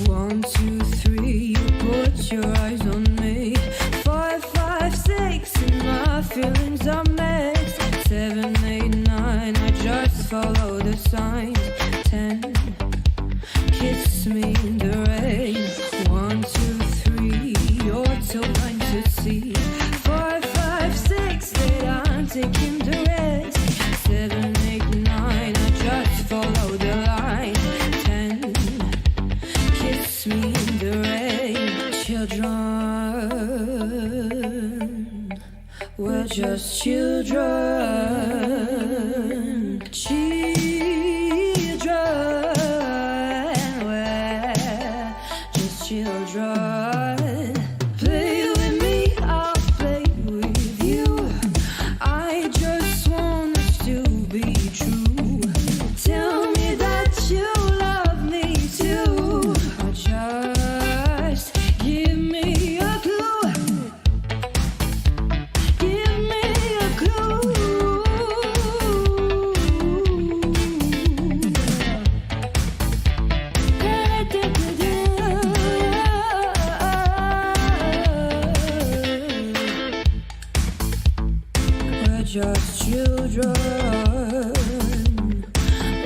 1, 2, 3, put your eyes on me. 5, 5, 6, and my feelings are mixed. 7, 8, 9, I just follow the signs. 10, kiss me in the rain. 1, 2, 3, you're too blind to see. 4, 5, 6, 8, I'm taking the risk. 7, 8, 9, I just follow the line. 10, kiss me in the rain. Children, we're just children. Children, we're just children. Play with me, I'll play with you. I just want us to be true. Tell me that you love me too. Or just give me a clue. Give me a clue. We're just children.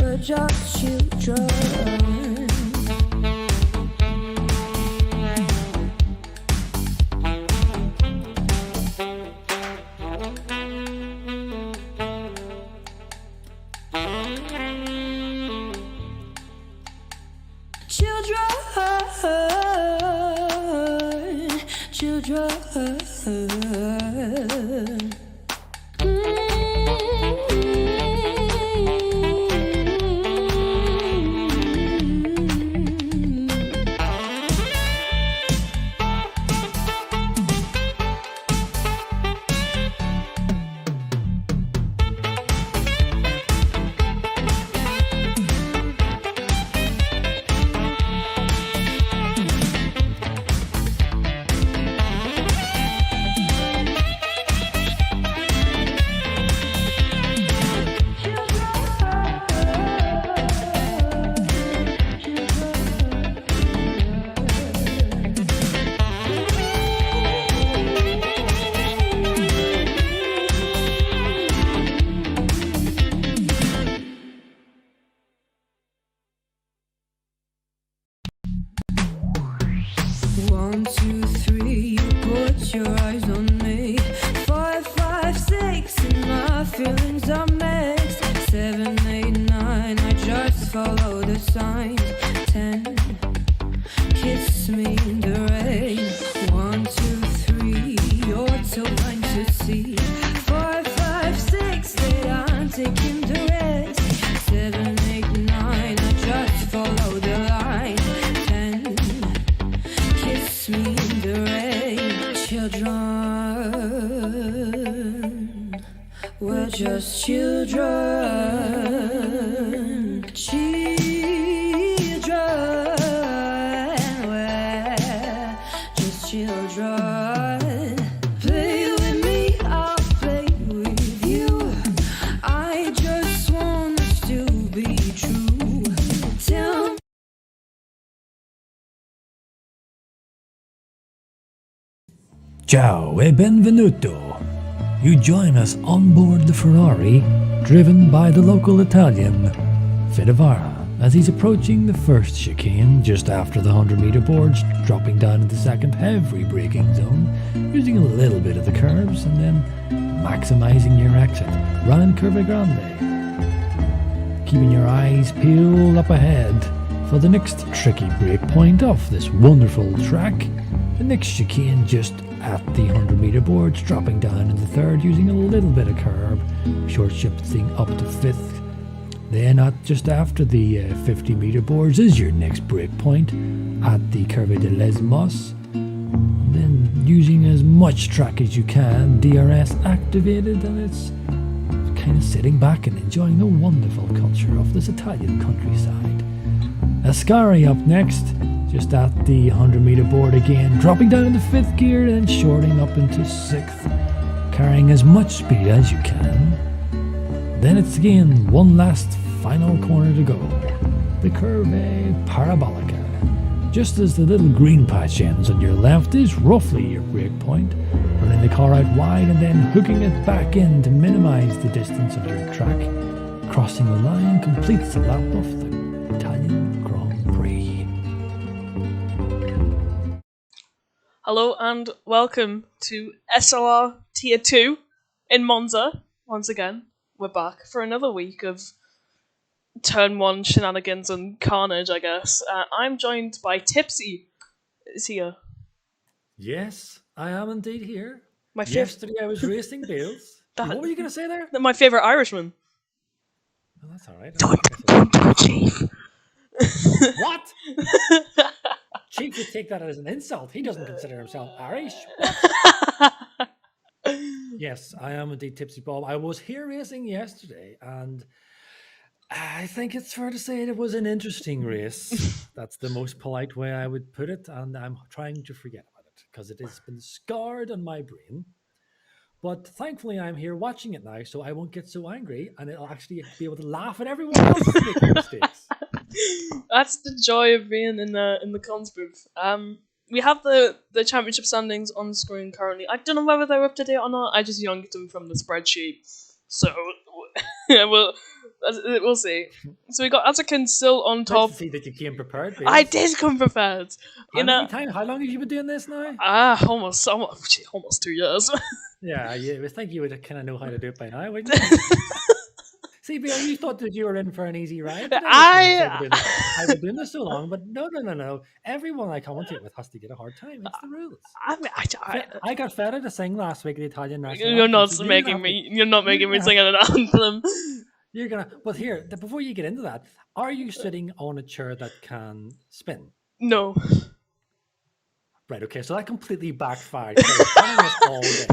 We're just children. Children, children. One, 2, 3, put your eyes on me. 5, 5, 6, and my feelings are mixed. 7, 8, 9, I just follow the signs. 10, kiss me in the rain. 1, 2, 3, you're too blind to see. 4, 5, 6, 8, I'm taking the risk. 7, 8, 9, I just follow the line. 10, kiss me in the rain. Children, we're just children. Children, we're just children. Play with me, I'll play with you. I just want us to be true. Tell me. Ciao e benvenuto! You join us on board the Ferrari, driven by the local Italian, Fedevara, as he's approaching the first chicane just after the 100-meter boards, dropping down into the second heavy braking zone, using a little bit of the curves and then maximising your exit, round Curve Grande. Keeping your eyes peeled up ahead for the next tricky break point off this wonderful track, the next chicane just at the 100-meter boards, dropping down into third, using a little bit of curb, short shifting up to fifth. Then just after the 50-meter boards is your next break point at the Curve de Lesmos. Then using as much track as you can, DRS activated, and it's kind of sitting back and enjoying the wonderful culture of this Italian countryside. Ascari up next, just at the 100-meter board again, dropping down into fifth gear and shorting up into sixth, carrying as much speed as you can. Then it's again one last final corner to go, the Curve Parabolica, Just as the little green patch ends on your left is roughly your brake point, running the car out wide and then hooking it back in to minimise the distance of your track. Crossing the line completes the lap of the Italian Grand Prix. Hello and welcome to SLR Tier 2 in Monza. Once again, we're back for another week of Turn 1 shenanigans and carnage, I guess. I'm joined by Tipsy. Is here. Yes, I am indeed here. My Yesterday I was racing Bales. What were you going to say there? My favourite Irishman. Oh, that's all right. Don't Chief. What? Chief would take that as an insult. He doesn't consider himself Irish. Yes, I am indeed Tipsy Bob. I was here racing yesterday, and I think it's fair to say it was an interesting race. That's the most polite way I would put it, and I'm trying to forget about it because it has been scarred on my brain. But thankfully, I'm here watching it now, so I won't get so angry, and I'll actually be able to laugh at everyone else making mistakes. That's the joy of being in the cons booth. We have the championship standings on the screen currently. I don't know whether they're up to date or not. I just yoinked them from the spreadsheet, so we'll see. So we got Atakin still on top. Nice to see that you came prepared. Babe. I did come prepared. How long have you been doing this now? Almost 2 years. Yeah, I think you would kind of know how to do it by now, wouldn't you? See, Bill, you thought that you were in for an easy ride. I've been doing this so long, but no. Everyone I commentate with has to get a hard time. It's the rules. I got Feta to sing last week at the Italian national anthem. You're not making me sing an anthem. You're gonna. But here, before you get into that, are you sitting on a chair that can spin? No. Right. Okay. So that completely backfired. All day.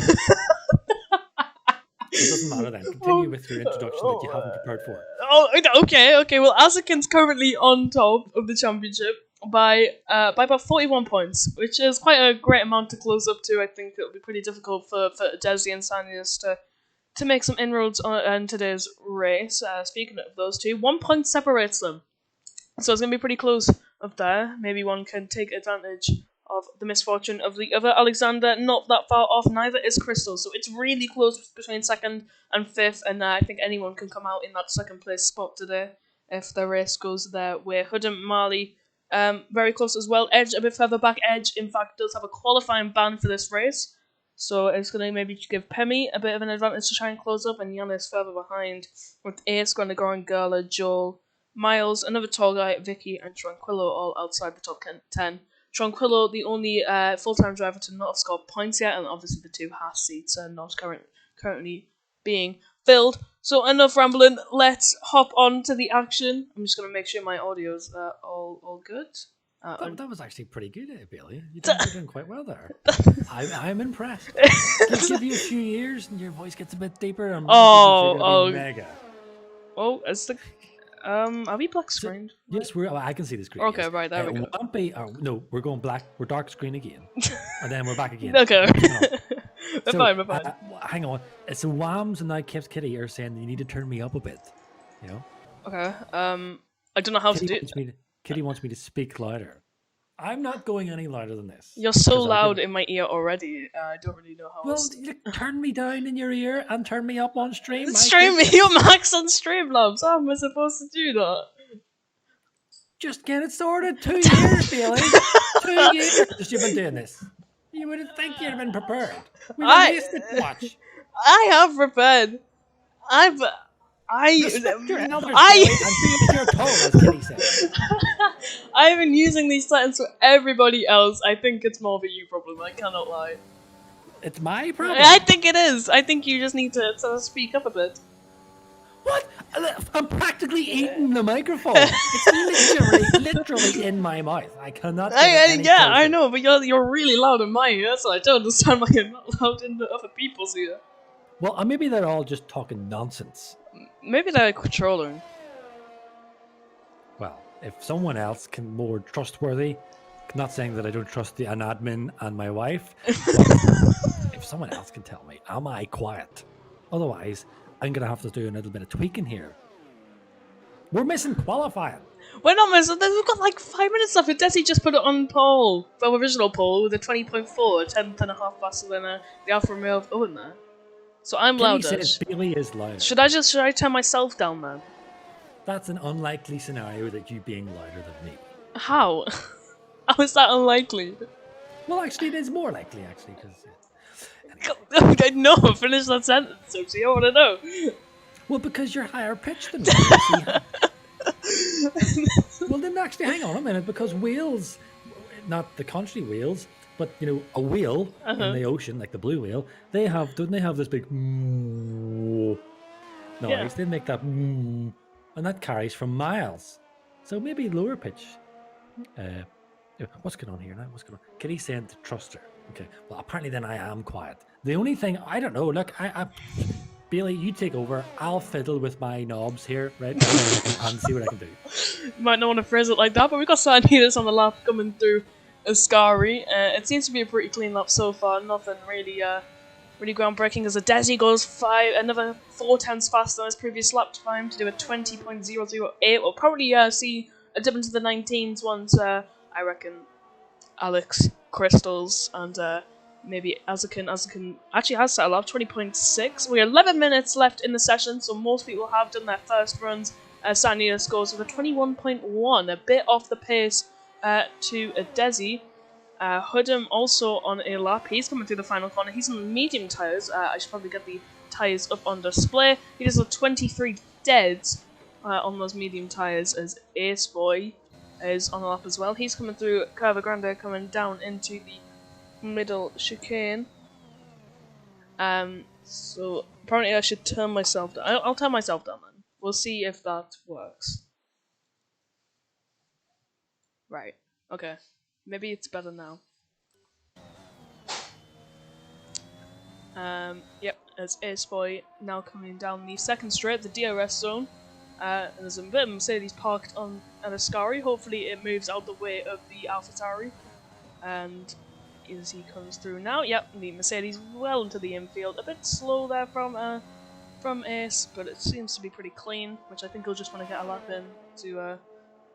It doesn't matter then. Continue with your introduction that you haven't prepared for. Oh, okay. Well, Azakin's currently on top of the championship by about 41 points, which is quite a great amount to close up to. I think it'll be pretty difficult for Desi and Sanius to make some inroads on today's race. Speaking of those two, 1 point separates them. So it's going to be pretty close up there. Maybe one can take advantage of the misfortune of the other. Alexander, not that far off, neither is Crystal. So it's really close between second and fifth, and I think anyone can come out in that second place spot today if the race goes their way. Hood and Marley, very close as well. Edge a bit further back. Edge, in fact, does have a qualifying ban for this race, so it's going to maybe give Pemi a bit of an advantage to try and close up, and Giannis further behind with Ace, Grenagor, Gerla, Joel, Miles, another tall guy, Vicky, and Tranquillo all outside the top 10. Tranquillo, the only full-time driver to not have scored points yet, and obviously the two Haas seats are not currently being filled. So enough rambling, let's hop on to the action. I'm just going to make sure my audio's all good. That was actually pretty good, Bailey. You're doing quite well there. I'm impressed. Give you a few years and your voice gets a bit deeper. And mega. Oh, it's the... are we black screened? Yes, I can see the screen. Okay, yes. right, there we go. No, we're going black. We're dark screen again. And then we're back again. Okay. We're fine. Hang on. So Whams and now Kips Kitty are saying you need to turn me up a bit. You know? Okay. I don't know how to do it. Kitty wants me to speak louder. I'm not going any louder than this. You're so loud in my ear already. I don't really know how. Well, you turn me down in your ear and turn me up on stream. Stream me, you're max on Streamlabs. How am I supposed to do that? Just get it sorted. 2 years, Bailey. 2 years you've been doing this. You wouldn't think you'd have been prepared. We released it. Watch. I have prepared. Respect your elders, and be your tone, as Kitty said. I've been using these settings for everybody else. I think it's more of a you problem. I cannot lie. It's my problem. I think it is. I think you just need to speak up a bit. What? I'm practically eating the microphone. It's literally in my mouth. I cannot. I know, but you're really loud in my ear, so I don't understand why you're not loud in the other people's ear. Well, maybe they're all just talking nonsense. Maybe they're controlling. Well, if someone else can more trustworthy, not saying that I don't trust an admin and my wife, but if someone else can tell me, am I quiet? Otherwise, I'm going to have to do a little bit of tweaking here. We're missing qualifying. We're not missing. We've got like 5 minutes left. Desi just put it on pole, the original pole, with a 20.4, a 10.5 faster than the Alfa Romeo of Owen there. So I'm Kenny louder. says Bailey is loud. Should I turn myself down then? That's an unlikely scenario that you being louder than me. How? How is that unlikely? Well, actually, it is more likely, actually, because... No, finish that sentence, Sophie. I want to know. Well, because you're higher pitched than me. Well, then actually, hang on a minute, because whales, not the country whales, but, you know, a whale in the ocean, like the blue whale, don't they have this big noise? Yeah. They make that and that carries for miles. So maybe lower pitch. What's going on here now? What's going on? Kitty's saying to trust her. Okay, well, apparently then I am quiet. The only thing, I don't know, look, Bailey, you take over. I'll fiddle with my knobs here, right? And see what I can do. You might not want to phrase it like that, but we've got Sanitas on the lap coming through Ascari. It seems to be a pretty clean lap so far. Nothing really groundbreaking as a Desi goes another 4 tenths faster than his previous lap time to do a 20.008. We'll probably see a dip into the 19s once, I reckon, Alex, Crystals, and maybe Azukin actually has set a lap 20.6. We have 11 minutes left in the session, so most people have done their first runs. Sanita scores with a 21.1, a bit off the pace to a Desi. Hoodham also on a lap. He's coming through the final corner. He's on medium tyres. I should probably get the tyres up on display. He does a 23 deads on those medium tyres as Ace Boy is on the lap as well. He's coming through Curva Grande, coming down into the middle chicane. So apparently I should turn myself down. I'll turn myself down then. We'll see if that works. Right. Okay. Maybe it's better now. Yep, as Ace Boy now coming down the second straight, the DRS zone. And there's a bit of Mercedes parked on an Ascari. Hopefully it moves out the way of the AlphaTauri. And as he comes through now, yep, the Mercedes well into the infield. A bit slow there from Ace, but it seems to be pretty clean, which I think he'll just want to get a lap in to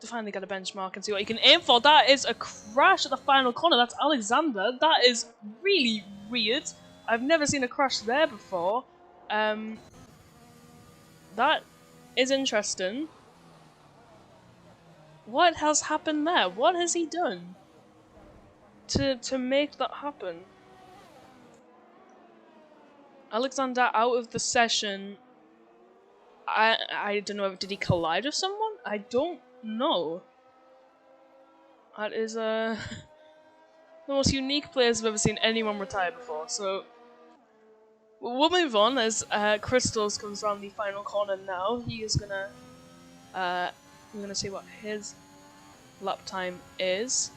finally get a benchmark and see what he can aim for. That is a crash at the final corner. That's Alexander. That is really weird. I've never seen a crash there before. That is interesting. What has happened there? What has he done to make that happen? Alexander out of the session. I don't know. Did he collide with someone? I don't know. That is the most unique players I've ever seen anyone retire before. So we'll move on as Crystals comes around the final corner now. He is gonna we're gonna see what his lap time is.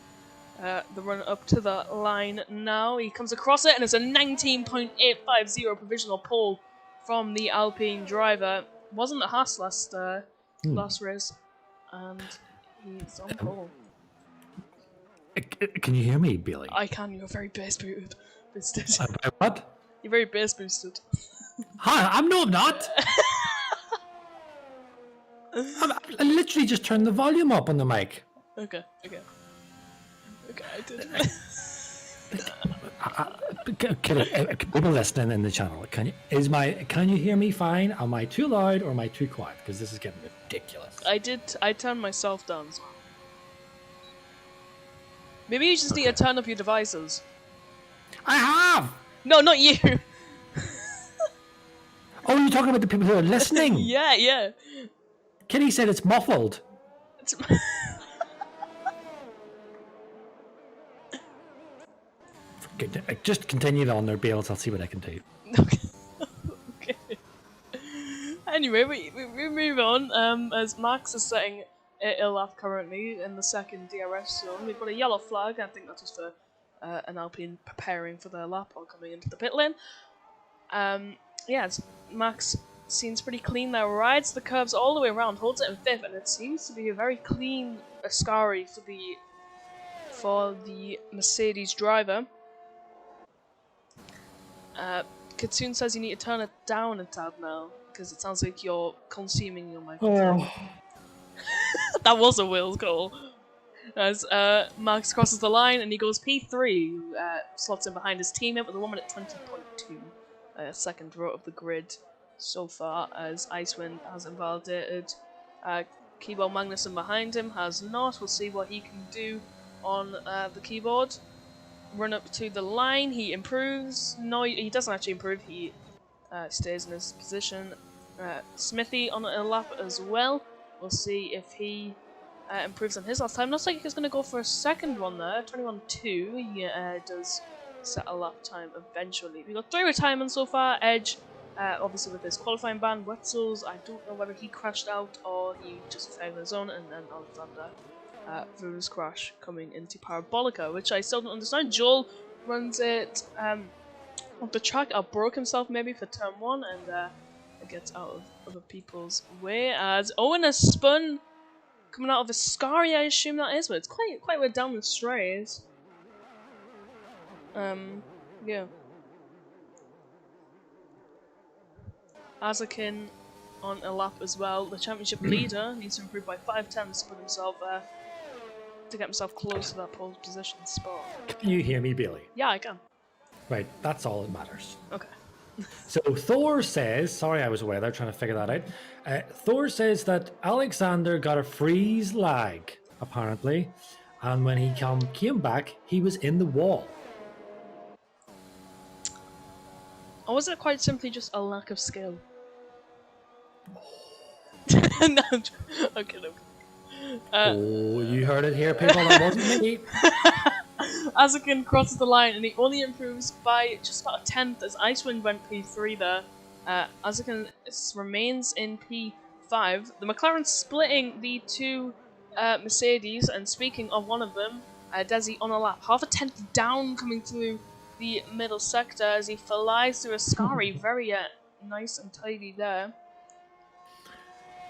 The run up to the line now. He comes across it and it's a 19.850 provisional pole from the Alpine driver. Wasn't a Haas last race, and he's on pole. Can you hear me, Billy? I can. You're very bass boosted. What? You're very bass boosted. Hi, I'm not. I literally just turned the volume up on the mic. Okay, I did. People listening in the channel, can you hear me fine? Am I too loud or am I too quiet? Because this is getting ridiculous. I turned myself down as well. Maybe you just need to turn up your devices. I have! No, not you! Oh, you're talking about the people who are listening? Yeah. Kitty said it's muffled. Just continue on there, Bales. I'll see what I can do. Okay. Anyway, we move on. As Max is setting a lap currently in the second DRS zone. We've got a yellow flag. I think that's just an Alpine preparing for their lap or coming into the pit lane. Max seems pretty clean there. Rides the curves all the way around, holds it in fifth, and it seems to be a very clean Ascari for the Mercedes driver. Kitsune says you need to turn it down a tad now, because it sounds like you're consuming your microphone. That was a Will's goal. As Max crosses the line and he goes P3, who slots in behind his teammate with a 1 minute 20.2. Second row of the grid so far, as Icewind has invalidated. Keyboard Magnussen behind him has not. We'll see what he can do on the keyboard. Run up to the line, he improves. No, he doesn't actually improve, he stays in his position. Smithy on a lap as well. We'll see if he improves on his last time. Looks like he's going to go for a second one there, 21.2. He does set a lap time eventually. We've got 3 retirements so far. Edge, obviously with his qualifying ban. Wetzels, I don't know whether he crashed out or he just failed his own, and then Alexander Vu's crash coming into Parabolica, which I still don't understand. Joel runs it off the track, broke himself maybe for turn 1, and gets out of other people's way, as Owen has spun coming out of a Scary, I assume that is, but it's quite way down the straight. Yeah. Azakin on a lap as well. The championship leader needs to improve by 5 tenths to put himself to get himself close to that pole position spot. Can you hear me, Bailey? Yeah, I can. Right, that's all that matters. Okay. So Thor says, sorry I was away there trying to figure that out. Thor says that Alexander got a freeze lag, apparently, and when he came back, he was in the wall. Or was it quite simply just a lack of skill? No, okay, no. Oh, you heard it here, people. That wasn't me. Azakin crosses the line and he only improves by just about a tenth as Icewind went P3 there. Azakin remains in P5. The McLaren splitting the 2 Mercedes, and speaking of one of them, Desi on a lap, half a tenth down coming through the middle sector as he flies through a Scary. Very nice and tidy there.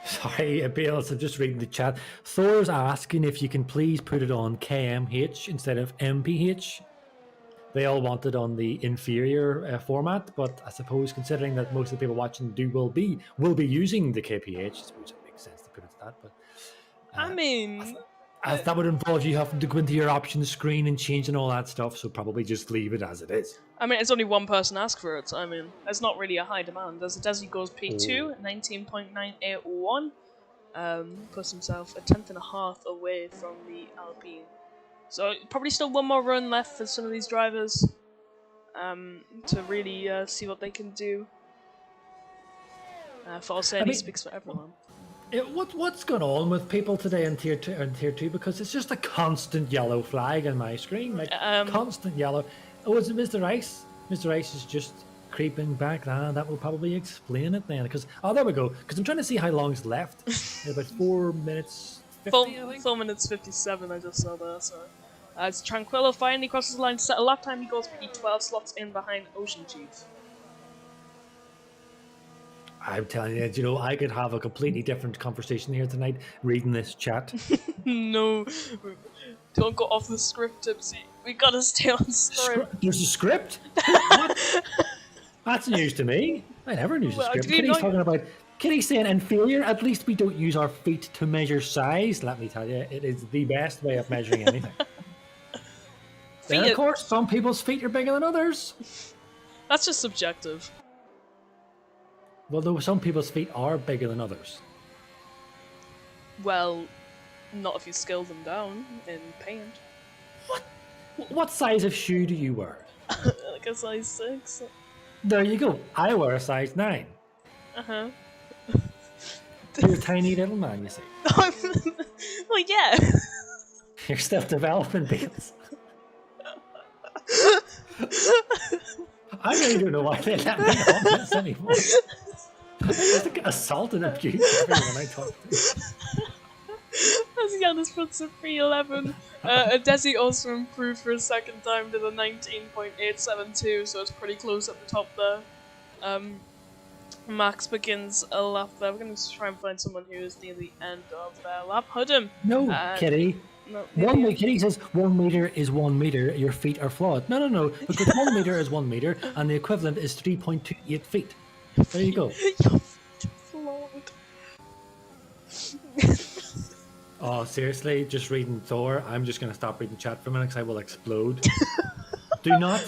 Sorry, Bales, I'm just reading the chat. Thor's asking if you can please put it on KMH instead of MPH. They all want it on the inferior format, but I suppose considering that most of the people watching will be using the KPH, I suppose it makes sense to put it to that. But I mean, as that would involve you having to go into your options screen and changing all that stuff, so probably just leave it as it is. I mean, it's only one person asked for it. I mean, it's not really a high demand. As Desi goes P2, 19.981, puts himself a tenth and a half away from the Alpine. So probably still one more run left for some of these drivers to really see what they can do. Falsetti speaks for everyone. What's going on with people today in tier 2? Because it's just a constant yellow flag on my screen, like constant yellow. Oh, is it Mr. Ice? Mr. Ice is just creeping back. That will probably explain it then. Because there we go. Because I'm trying to see how long's left. About 4 minutes 50, I think. 4 minutes 57. I just saw that. So as Tranquillo finally crosses the line to set a lap time, he goes P12, slots in behind Ocean Chief. I'm telling you, I could have a completely different conversation here tonight reading this chat. No, don't go off the script, Tipsy. We gotta stay on script. There's a script? What? That's news to me. I never knew the script. Kitty's talking about Kitty's saying inferior. At least we don't use our feet to measure size. Let me tell you, it is the best way of measuring anything. Then, of course, some people's feet are bigger than others. That's just subjective. Well, though some people's feet are bigger than others. Well, not if you scale them down in paint. What size of shoe do you wear? Like a size 6. There you go. I wear a size 9. Uh-huh. You're a tiny little man, you see. Well, yeah. You're still developing, Beals. I really don't know why they let me on this anymore. I just get assaulted and abused everyone I talk to. As Giannis puts it 3:11. Desi also improved for a second time to the 19.872, so it's pretty close at the top there. Max begins a lap there. We're going to try and find someone who is near the end of their lap. Hudham. No, Kitty. No, Kitty says 1 meter is 1 meter, your feet are flawed. No, because 1 meter is 1 meter, and the equivalent is 3.28 feet. There you go. Your feet are flawed. Oh, seriously? Just reading Thor? I'm just going to stop reading chat for a minute because I will explode. Do not.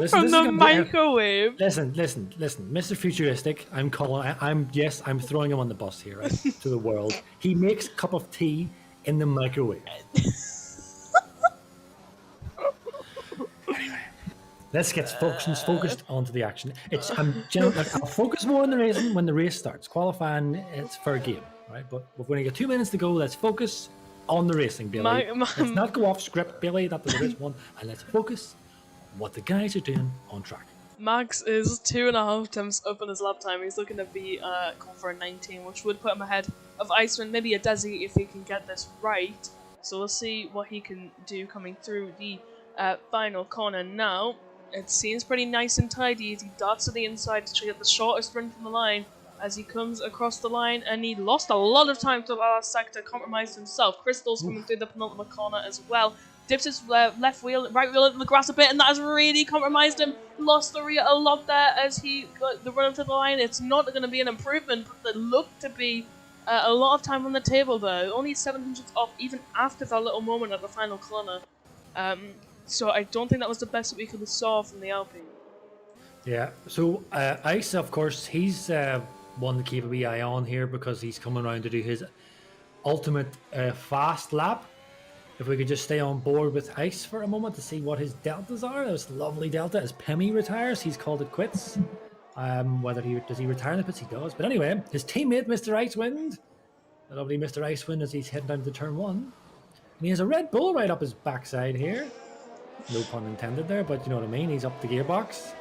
Listen, From this the is gonna microwave. listen, Mr. Futuristic, I'm calling. I'm throwing him on the bus here, right? To the world. He makes a cup of tea in the microwave. Anyway, let's get focused onto the action. I'll focus more on the racing when the race starts. Qualifying, it's fair game, right? But we've only got 2 minutes to go. Let's focus on the racing, Billy. Let's not go off script, Billy. That was the race one, and let's focus on what the guys are doing on track. Max is 2.5 times up on his lap time. He's looking to be going for a 19, which would put him ahead of Iceman, maybe a Desi if he can get this right. So we'll see what he can do coming through the final corner now. It seems pretty nice and tidy as he darts to the inside to get the shortest run from the line as he comes across the line, and he lost a lot of time to the last sector, compromised himself. Crystal's coming through the penultimate corner as well. Dips his left wheel, right wheel into the grass a bit, and that has really compromised him. Lost the rear a lot there as he got the run up to the line. It's not going to be an improvement, but there looked to be a lot of time on the table there. Only 700 off even after that little moment at the final corner. So I don't think that was the best that we could have saw from the Alpine. Yeah, so Ice, of course, he's one to keep a wee eye on here because he's coming around to do his ultimate fast lap. If we could just stay on board with Ice for a moment to see what his deltas are. There's lovely delta. As Pemi retires, he's called it quits. Does he retire in the pits? He does. But anyway, his teammate, Mr. Icewind, the lovely Mr. Icewind, as he's heading down to turn 1. And he has a Red Bull right up his backside here. No pun intended there, but you know what I mean. He's up the gearbox.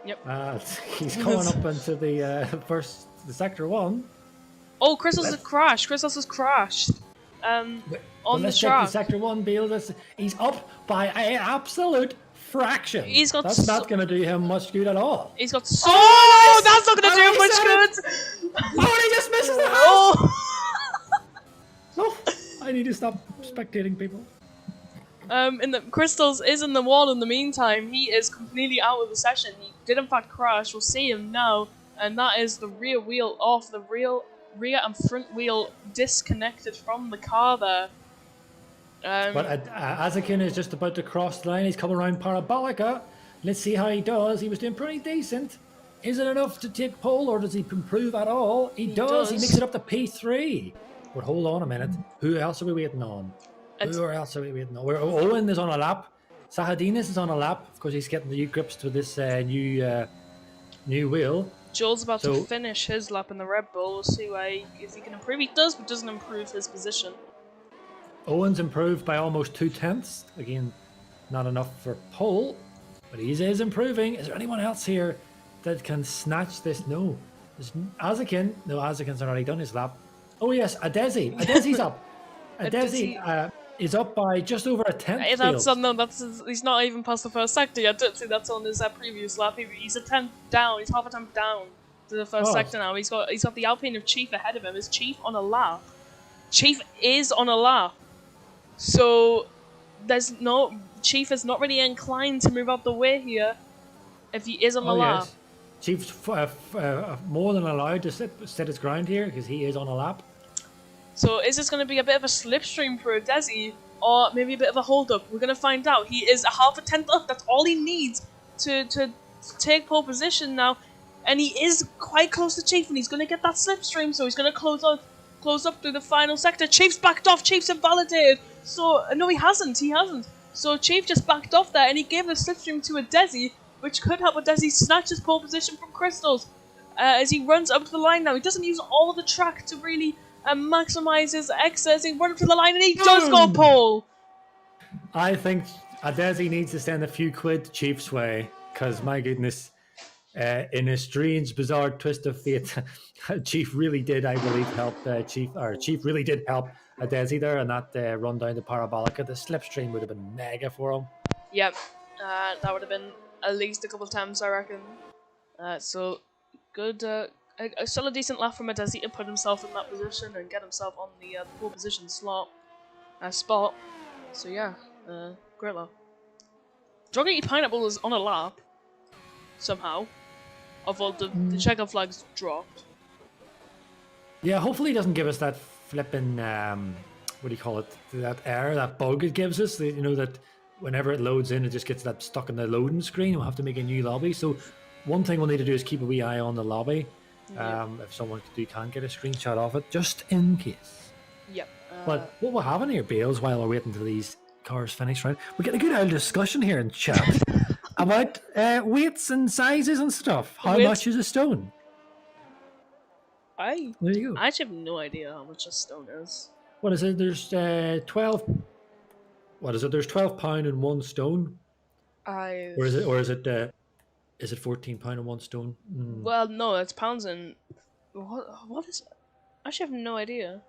Yep. He's coming up into the sector 1. Oh, Crystals has crashed. Crystals has crashed. On the let's track. check the sector 1, Bill. He's up by an absolute fraction. That's not going to do him much good at all. He's got so... Oh, that's not going to do him much good. Oh, he just misses the house. Oh, I need to stop spectating people. Crystals is in the wall in the meantime. He is completely out of the session. He did in fact crash. We'll see him now, and that is the rear wheel off. The rear and front wheel disconnected from the car there. But Azakin is just about to cross the line. He's coming around Parabolica. Let's see how he does. He was doing pretty decent. Is it enough to take pole, or does he improve at all? He does. He makes it up to P3. But hold on a minute. Who else are we waiting on? Owen is on a lap. Sahadinas is on a lap. Of course, he's getting the new grips to this new wheel. Joel's about to finish his lap in the Red Bull. We'll see if he can improve. He does, but doesn't improve his position. Owen's improved by almost 2/10. Again, not enough for pole, but he is improving. Is there anyone else here that can snatch this? No. There's Azakin. No, Azakin's already done his lap. Oh yes, Adesi. Adesi's up. Adesi is up by just over a 10th. He's not even past the first sector yet. That's on his previous lap. He's a 10th down. He's half a tenth down to the first sector now. He's got the Alpine of Chief ahead of him. Is Chief on a lap? Chief is on a lap. So Chief is not really inclined to move out the way here if he is on a lap. Yes. Chief's more than allowed to set his ground here because he is on a lap. So is this going to be a bit of a slipstream for Desi, or maybe a bit of a hold-up? We're going to find out. He is a half a tenth up. That's all he needs to take pole position now. And he is quite close to Chief, and he's going to get that slipstream, so he's going to close up through the final sector. Chief's backed off. Chief's invalidated. So, no, he hasn't. So Chief just backed off there, and he gave the slipstream to a Desi, which could help a Desi snatch his pole position from Crystals. As he runs up to the line now, he doesn't use all of the track to really... and maximise his excess. He runs up to the line and he does go pole! I think Adesi needs to send a few quid Chief's way, because my goodness, in a strange, bizarre twist of fate, Chief really did, I believe, help Chief really did help Adesi there, and that run down to Parabolica. The slipstream would have been mega for him. Yep, that would have been at least a couple of times, I reckon. So, good... still a decent lap from Adesi to put himself in that position and get himself on the pole position spot. So yeah, great lap. Joggity Pineapple is on a lap, somehow, although the checker flag's dropped. Yeah, hopefully he doesn't give us that flipping what do you call it? That error, that bug it gives us. You know that whenever it loads in, it just gets that stuck in the loading screen. We'll have to make a new lobby. So one thing we'll need to do is keep a wee eye on the lobby. If someone can't get a screenshot of it, just in case. Yep. But what we'll have in here, Bales, while we're waiting until these cars finish, right? We're getting a good old discussion here in chat about weights and sizes and stuff. How much is a stone? I There you go. I actually have no idea how much a stone is. What is it? There's 12. What is it? There's 12 pound in one stone. Or is it 14 pound in one stone? Well, no, it's pounds and what is it? I actually have no idea.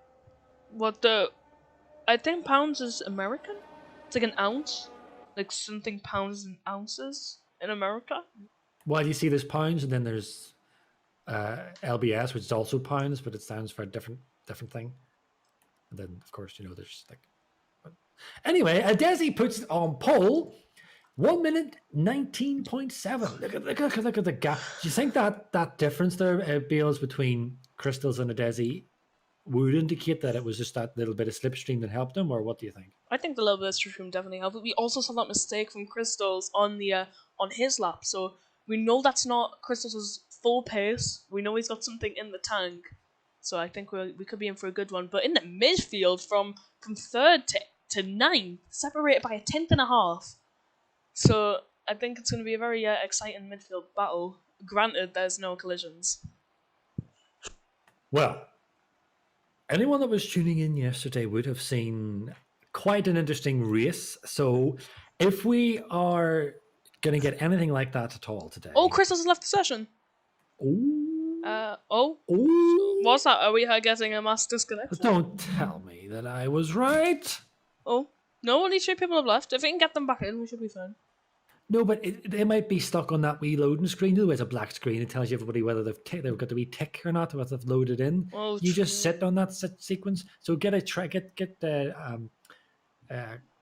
I think pounds is American. It's like an ounce, like something pounds and ounces in America. Well, you see, there's pounds, and then there's LBS, which is also pounds, but it stands for a different thing. And then, of course, there's like. But anyway, Desi puts it on poll. 1 minute 19.7. Look at the gap. Do you think that difference there, Bales, between Crystals and Adesi would indicate that it was just that little bit of slipstream that helped him, or what do you think? I think the little bit of slipstream definitely helped. But we also saw that mistake from Crystals on his lap, so we know that's not Crystals' full pace. We know he's got something in the tank, so I think we could be in for a good one. But in the midfield, from third to ninth, separated by a tenth and a half. So I think it's going to be a very exciting midfield battle. Granted, there's no collisions. Well, anyone that was tuning in yesterday would have seen quite an interesting race. So if we are going to get anything like that at all today... Oh, Crystals has left the session. Oh. What's that? Are we getting a mass disconnect? Don't tell me that I was right. Oh, no, only 2 people have left. If we can get them back in, we should be fine. No, but they might be stuck on that wee loading screen. There's a black screen. It tells you everybody whether they've got the wee tick or not, whether they've loaded in. Oh, you just sit on that sequence. So get the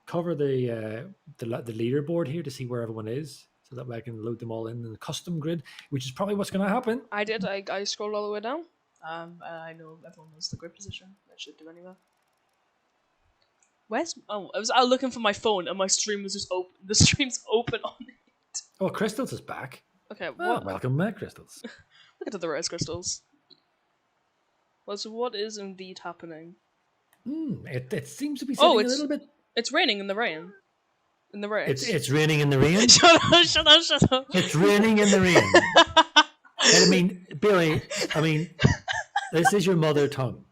cover the leaderboard here to see where everyone is, so that way I can load them all in the custom grid, which is probably what's going to happen. I did. I scrolled all the way down. I know everyone knows the grid position. That should do anyway. I was out looking for my phone and my stream was just open. The stream's open on it. Oh, Crystals is back. Okay, welcome back, Crystals. Look at the res Crystals. Well, so what is indeed happening? It seems to be sitting a little bit. It's raining in the rain. In the rain. It's raining in the rain. Shut up. It's raining in the rain. I mean, Billy, this is your mother tongue.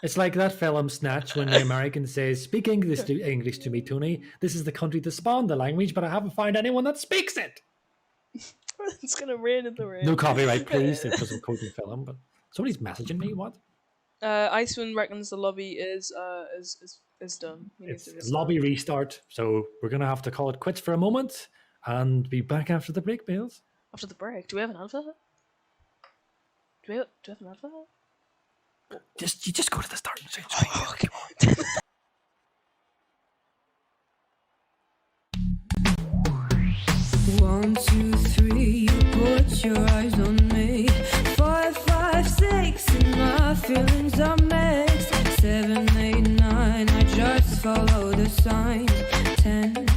It's like that film Snatch when the American says, "Speak English to me, Tony. This is the country that spawned the language, but I haven't found anyone that speaks it." It's gonna rain in the rain. No copyright, please, because I'm quoting film. But somebody's messaging me. What? Icewind reckons the lobby is done. It's lobby restart, so we're gonna have to call it quits for a moment and be back after the break, Bales. After the break, do we have an advert? Do we have an advert? You just go to the start. Oh, okay. One, two, three, you put your eyes on me. 5, 5, 6, and my feelings are mixed. 7, 8, 9, I just follow the signs. 10,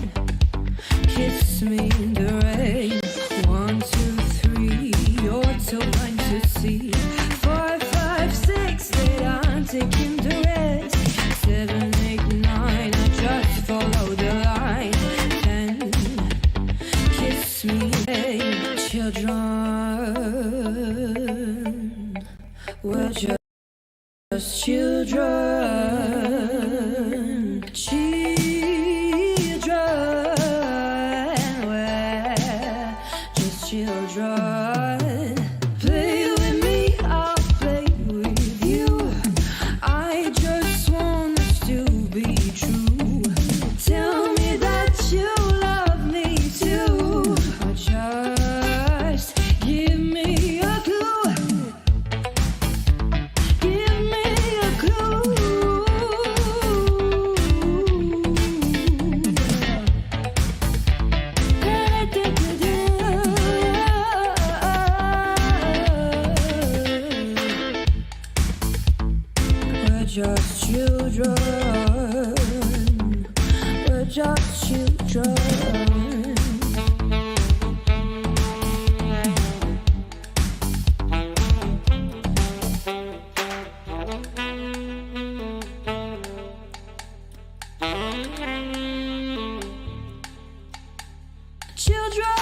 kiss me in the rain. 1, 2, 3, you're too blind to see. 5, 5, 6, that I'm taking the risk. 7, 8, 9, I just follow the line. 10, kiss me, hey, children. We're just children. Children. We're just children. Play with me, I'll play with you. I just want us to be true. Tell me that you love me too. Or just give me a clue. Give me a clue. just children. Children.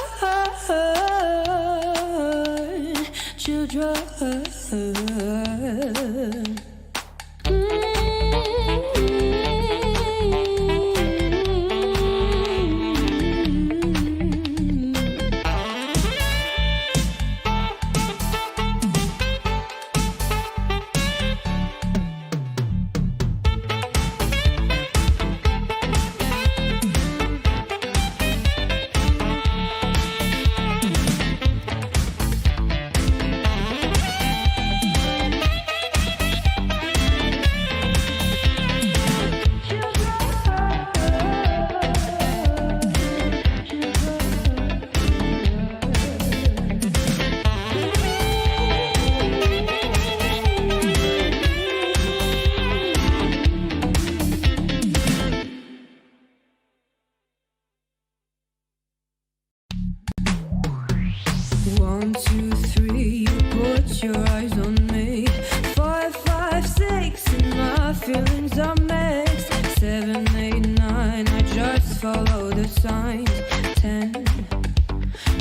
One, two, three, you put your eyes on me. 5, 5, 6, and my feelings are mixed. 7, 8, 9, I just follow the signs. 10,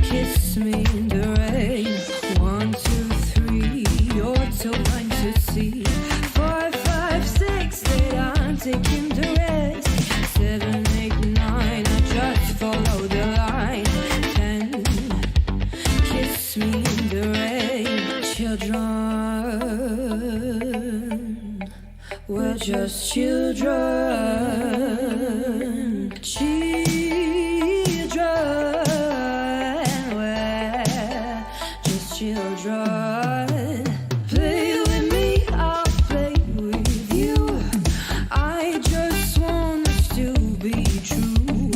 kiss me in the rain. 1, 2, 3, you're too blind to see. 5, 5, 6, that I'm taking the risk. 7, 8, 9, I just follow the line. 10, kiss me in the rain. Children, we're just children. Children, we're just children. Play with me, I'll play with you. I just want us to be true.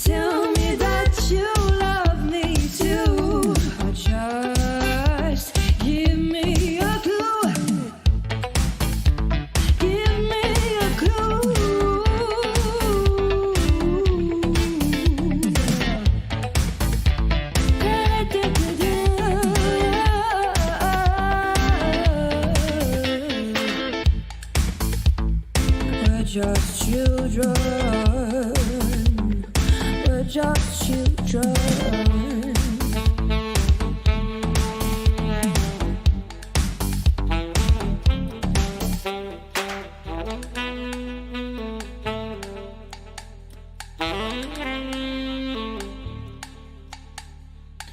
Tell me that you love me too. Or just give me a clue. Give me a clue. We're just children. We're just children.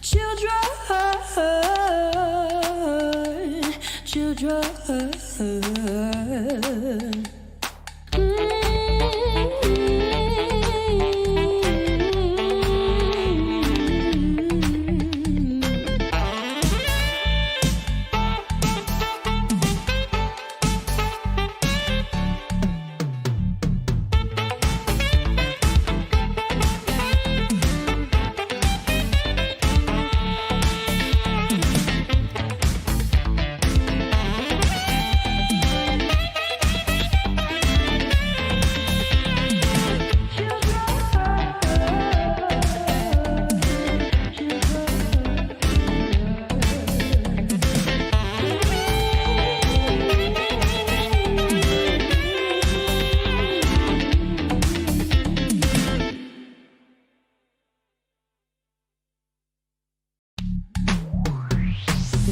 Children, children.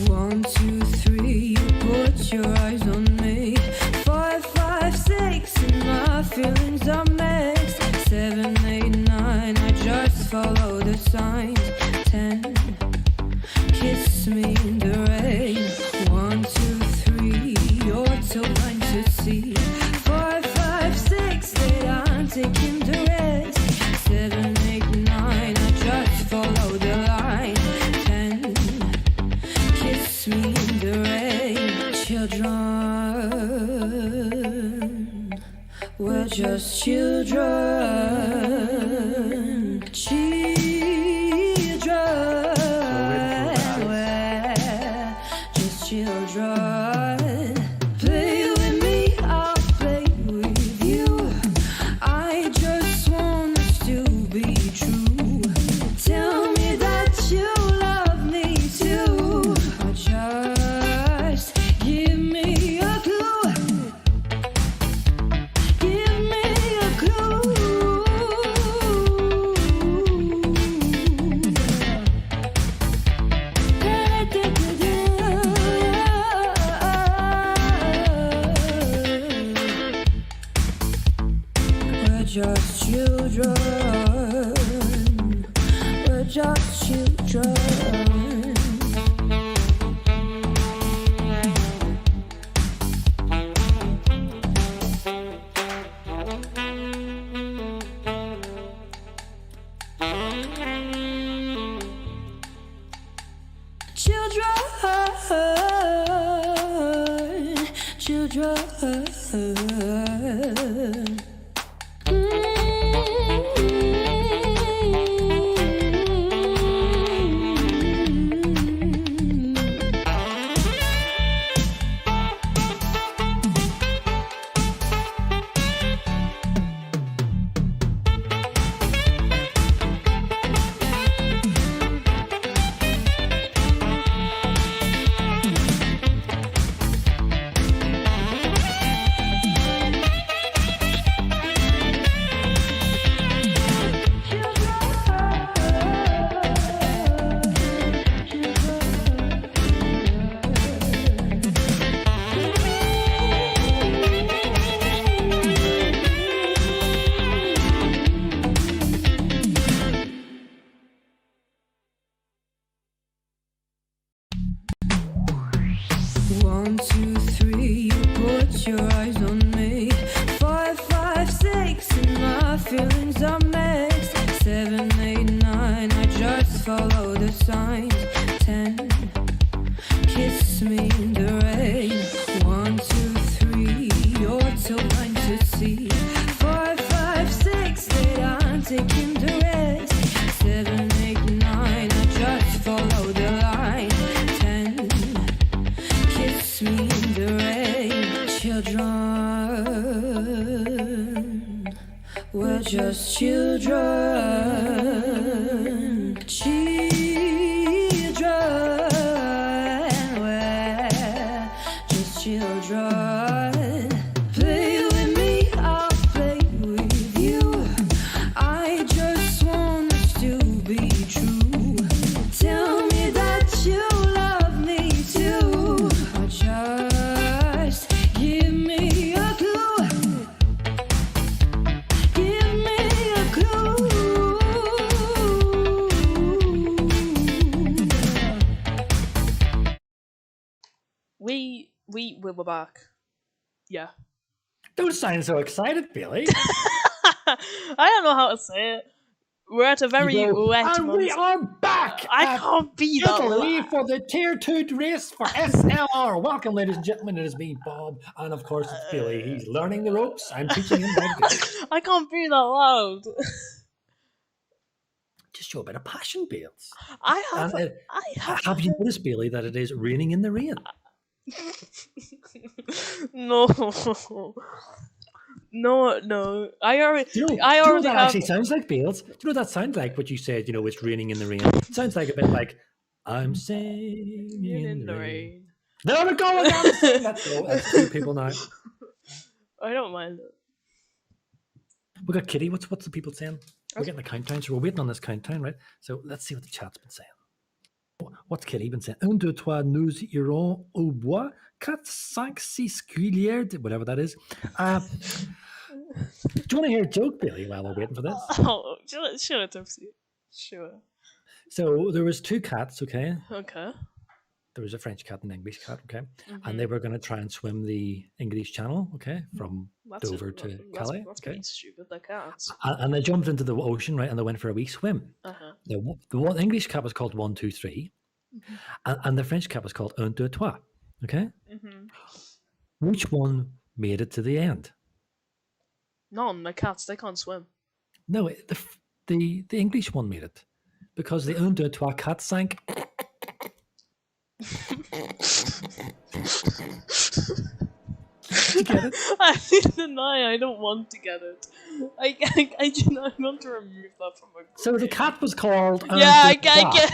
One, two, three, you put your eyes on me. 5, 5, 6, and my feelings are mixed. 7, 8, 9, I just follow the signs. 10, kiss me in the rain. 1, 2, 3, you're too blind to see. 5, 5, 6, that I'm taking the risk. 7, 8, 9, I just follow the line. 10, kiss me in the rain. Children, we're just children. Children, we're just children. Play with me, I'll play with you. I just want us just children. We're just children. Children, children. One, two, three, you put your eyes on me. 5, 5, 6, and my feelings are mixed. 7, 8, 9, I just follow the signs. 10, kiss me in the rain. 1, 2, 3, you're too blind to see. 5, 5, 6, 8, I'm taking the risk. 7, 8, 9, I just follow the line. 10, kiss me in the rain. Children, we're just children. Children, we're just children. Play with me, I'll play with you. I just want us to be true. Tell me that you love me too. Or just give me a clue. Give me a clue. We're back. Yeah. Don't sound so excited, Billy. I don't know how to say it. We're at a very wet and month. we are back. I at can't be that Italy loud. for the Tier 2 race for SLR. Welcome, ladies and gentlemen. It is me, Bob, and of course it's Billy. He's learning the ropes. I'm teaching him how to do it. I can't be that loud. Just show a bit of passion, Bales. I have. And, have you noticed, Billy, that it is raining in the rain? No. No. I already. Do you know I what already that have. actually sounds like, Bales? Do you know what that sounds like? What you said, it's raining in the rain. It sounds like a bit like, I'm singing in the rain. There we go again. Let's go. That's 2 people now. I don't mind it. We got Kitty. What's the people saying? We're getting the countdown, so we're waiting on this countdown, right? So let's see what the chat's been saying. What's Kitty been saying? 1, 2, 3, nous irons au bois. 4, 5, 6 cuillères, whatever that is. Do you want to hear a joke, Billy, while we're waiting for this? Oh, sure, Tipsy. Sure. So there was 2 cats, okay? Okay. There was a French cat and an English cat, okay? Mhm. And they were going to try and swim the English Channel, okay? From Dover to Calais. That's Okay. pretty stupid. They can't. And they jumped into the ocean, right? And they went for a wee swim. Uh-huh. The one English cat was called 1, 2, 3. And the French cat was called 1, 2, 3. Okay? Mm-hmm. Which one made it to the end? None. The cats, they can't swim. No, the English one made it. Because the 1, 2, 3 cat sank. Did you get it? I deny. I don't want to get it. I want to remove that from my. So the cat was called. Yeah, I get.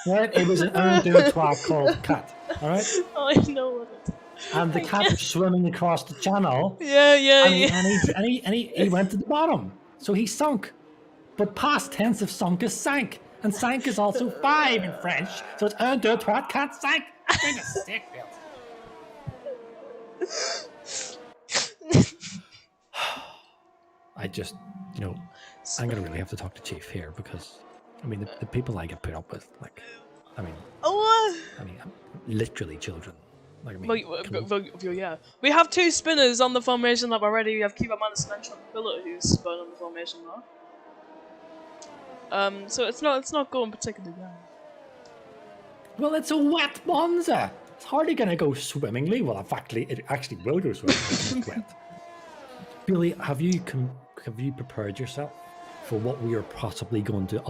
Right, it was an 1, 2, 3 called cat. All right, I know what it. and the cat was swimming across the channel. Yeah. And he went to the bottom, so he sunk. But past tense of sunk is sank, and sank is also 5 in French. So it's 1, 2, 3 cat sank. Goodness sake, Bill. I just, you know, I'm gonna really have to talk to Chief here because, I mean, the people I get put up with, like, I mean, literally children. Like, I mean, yeah. We have 2 spinners on the formation lap already. We have Keeper Madison and Tranquillo who's spun on the formation lap. So it's not going particularly well. Well, it's a wet Monza. It's hardly gonna go swimmingly. Well, in fact, it actually will go swimmingly. It's wet. Billy, have you prepared yourself for what we are possibly going to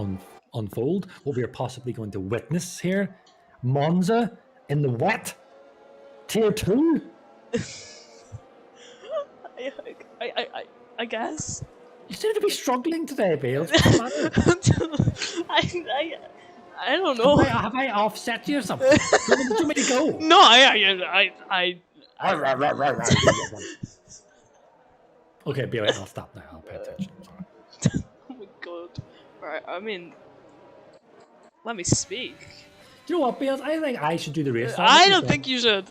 unfold? What we are possibly going to witness here? Monza in the wet. Tier 2? I guess. You seem to be struggling today, Bale. I don't know. Have I offset you or something? Do you want me to go? No, I Okay, Bale, I'll stop now. I'll pay attention. Sorry. Oh my god. Right, I mean, let me speak. Do you know what, Bale? I think I should do the race. I don't think you should.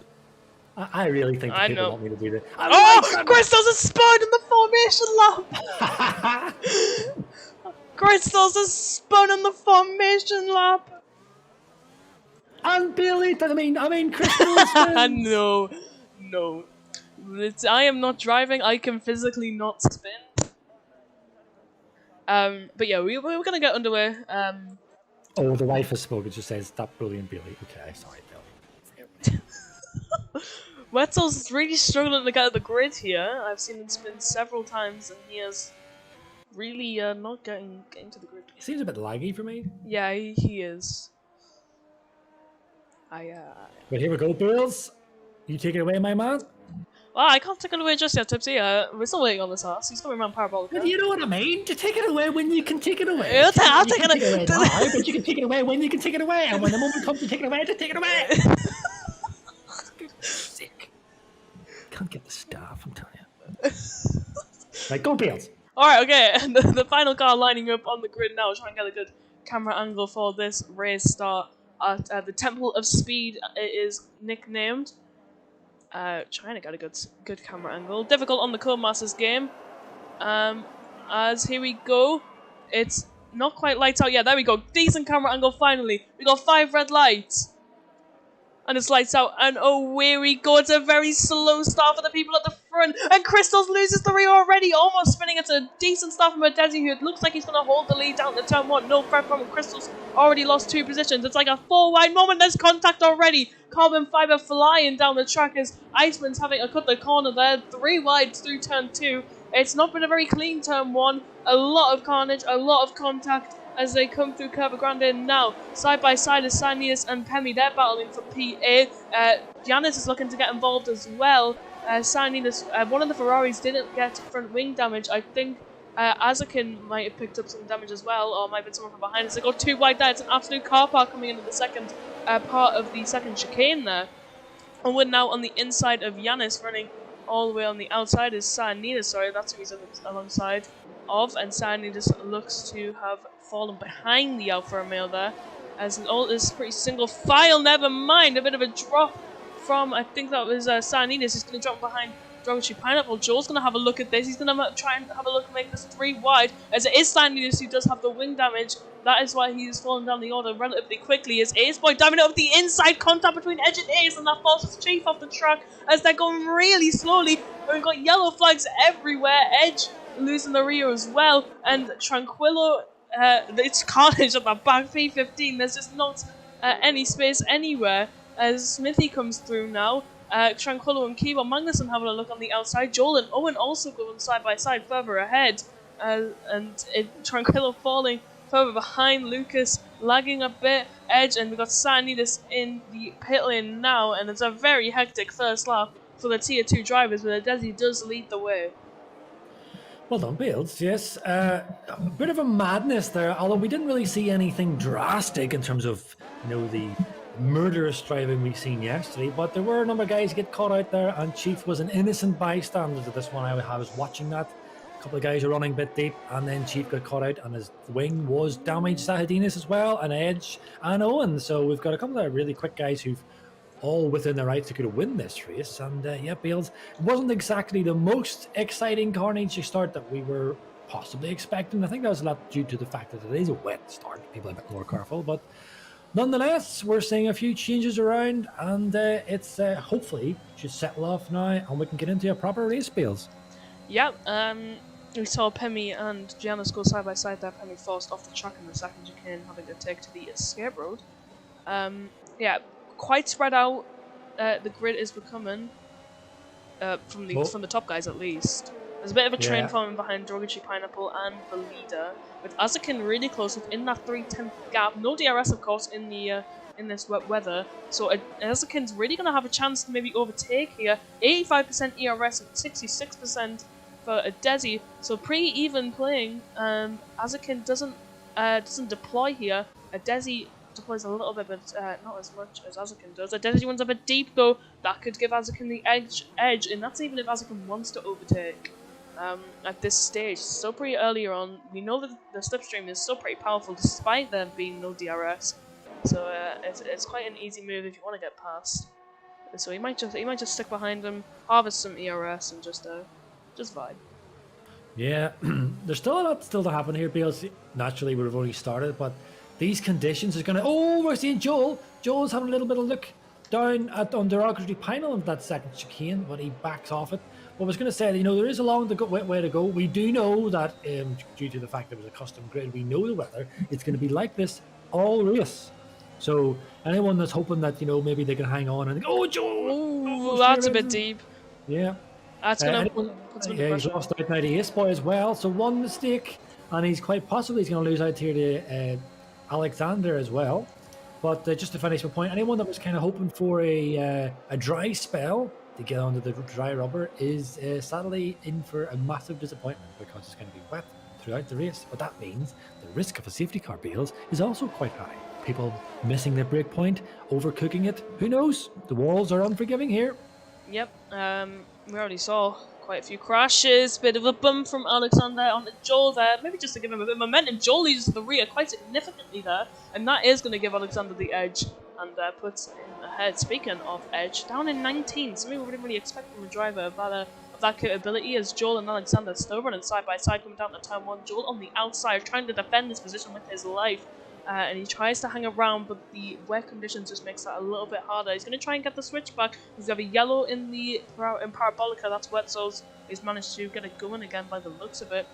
I really think the people want me to do this. Oh! Crystal's a spun in the formation lap! Crystal's a spun in the formation lap! And Billy, I mean, Crystal's No. I am not driving, I can physically not spin. But yeah, we're gonna get underway. Oh, the wife has spoken, just says, stop bullying Billy. Okay, sorry, Billy. Wetzel's really struggling to get at the grid here. I've seen him spin several times and he is really not getting to the grid. He seems a bit laggy for me. Yeah, he is. But here we go, Bills. You take it away, my man. Well, I can't take it away just yet, Tipsy. We're still waiting on this horse. He's coming around Parabolica. But you know what I mean? To take it away when you can take it away. I'll take it away now, but you can take it away when you can take it away. And when the moment comes to take it away, just take it away. Sick. Can't get the staff, I'm telling you. Right, go Bills. Alright, okay. And the final car lining up on the grid now. Trying to get a good camera angle for this race start at the Temple of Speed. It is nicknamed. Trying to get a good camera angle. Difficult on the Codemasters game. As here we go. It's not quite lights out. Yeah, there we go. Decent camera angle finally. We got 5 red lights. And it's lights out. And away we go. It's a very slow start for the people at the front. And Crystals loses the rear already. Almost spinning. It's a decent start from Desi, who it looks like he's going to hold the lead down to turn 1. No threat from Crystals. Already lost 2 positions. It's like a 4 wide moment. There's contact already. Carbon fiber flying down the track as Iceman's having a cut the corner there. 3 wide through turn 2. It's not been a very clean turn 1. A lot of carnage. A lot of contact as they come through Curva Grande now. Side by side is Sanius and Pemi. They're battling for PA. Giannis is looking to get involved as well. Sanius, one of the Ferraris didn't get front wing damage. I think Azakin might have picked up some damage as well, or might have been someone from behind us. They got 2 wide there. It's an absolute car park coming into the second part of the second chicane there. And we're now on the inside of Giannis, running all the way on the outside is Sanitas. Sorry, that's who he's alongside of. And Sanitas looks to have fallen behind the Alfa Romeo there, as an all is pretty single file. Never mind, a bit of a drop from, I think that was Sanitas. He's going to drop behind Drogotri Pineapple. Joel's going to have a look at this. He's going to try and have a look and make this 3 wide, as it is Sanitas who does have the wing damage. That is why he is falling down the order relatively quickly, as Ace Boy diving up the inside, contact between Edge and Ace, and that forces Chief off the track as they're going really slowly. We've got yellow flags everywhere. Edge losing the rear as well, and Tranquillo, it's carnage at the back. P15, there's just not any space anywhere as Smithy comes through now. Tranquillo and Kiba Magnussen having a look on the outside. Joel and Owen also going side by side further ahead, and Tranquillo falling further behind. Lucas lagging a bit. Edge, and we've got Sanitas in the pit lane now, and it's a very hectic first lap for the Tier 2 drivers, where Desi does lead the way. Well done, Bills. Yes, a bit of a madness there. Although we didn't really see anything drastic in terms of, the murderous driving we've seen yesterday. But there were a number of guys get caught out there, and Chief was an innocent bystander to this one. I was watching that. A couple of guys were running a bit deep, and then Chief got caught out, and his wing was damaged. Sahadinas as well, and Edge and Owen. So we've got a couple of really quick guys who've all within their rights to could win this race. And yeah, Bales, it wasn't exactly the most exciting carnage start that we were possibly expecting. I think that was a lot due to the fact that it is a wet start. People are a bit more careful, but nonetheless, we're seeing a few changes around, and it's hopefully should settle off now, and we can get into a proper race, Bales. Yeah, we saw Pemi and Giannis go side by side there. Pemi forced off the track in the second chicane, having to take to the escape road. Yeah, quite spread out. The grid is becoming from the top guys at least. There's a bit of a train forming behind Drogic, Pineapple, and the leader, with Azakin really close within that 3/10 gap. No DRS, of course, in the in this wet weather, so Azakin's really going to have a chance to maybe overtake here. 85% ERS and 66% for a Desi. So Prix even playing. Azakin doesn't deploy here. A Desi deploys a little bit, but not as much as Azakin does. A Desi runs a bit deep though. That could give Azakin the edge, and that's even if Azakin wants to overtake. At this stage, still pretty earlier on. We know that the slipstream is still pretty powerful despite there being no DRS. So it's quite an easy move if you want to get past. So he might just stick behind him, harvest some ERS, and just vibe. Yeah, there's still a lot to happen here, because naturally we've only started, but these conditions is going to... Oh, we're seeing Joel. Joel's having a little bit of look down at on derogatory Pinal of that second chicane, but he backs off it. But I was going to say, there is a long way to go. We do know that due to the fact that it was a custom grid, we know the weather. It's going to be like this all race. So anyone that's hoping that, maybe they can hang on and go, oh, Joel! Ooh, that's a bit deep. Yeah. That's going to put some pressure. He's lost out now to Ace Boy as well, so one mistake, and he's quite possibly going to lose out here to Alexander as well. But just to finish my point, anyone that was kind of hoping for a dry spell to get onto the dry rubber is sadly in for a massive disappointment, because it's going to be wet throughout the race. But that means the risk of a safety car, Bales, is also quite high. People missing their break point, overcooking it, who knows? The walls are unforgiving here. Yep, we already saw quite a few crashes, bit of a bump from Alexander onto Joel there, maybe just to give him a bit of momentum. Joel leads to the rear quite significantly there, and that is going to give Alexander the edge, and puts him ahead. Speaking of edge, down in 19, something we wouldn't really expect from a driver of that capability, as Joel and Alexander still running side by side coming down to turn 1. Joel on the outside trying to defend his position with his life. And he tries to hang around, but the wet conditions just makes that a little bit harder. He's going to try and get the switch back. He's got a yellow in Parabolica. That's wet, so he's managed to get it going again by the looks of it.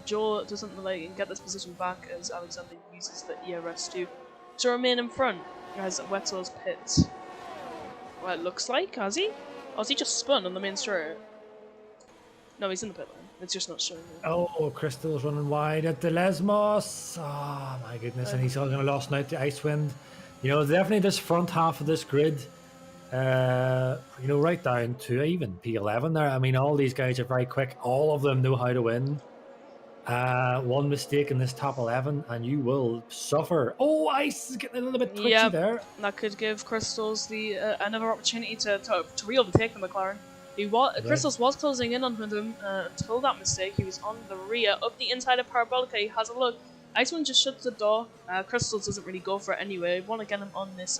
Joel doesn't get this position back, as Alexander uses the ERS to remain in front as Wetzel's pits. Well, it looks like, has he? Or has he just spun on the main straight? No, he's in the pit lane. It's just not showing me. Oh, Crystal's running wide at the Lesmos. Oh, my goodness. And he's all going to lost now to Icewind. Definitely this front half of this grid, right down to even P11 there. I mean, all these guys are very quick. All of them know how to win. One mistake in this top 11 and you will suffer. Oh, Ice is getting a little bit twitchy there. That could give Crystals the another opportunity to re-overtake the McLaren. Crystals was closing in on him until that mistake. He was on the rear of the inside of Parabolica. He has a look. Icewind just shuts the door. Crystals doesn't really go for it anyway. Want to get him on this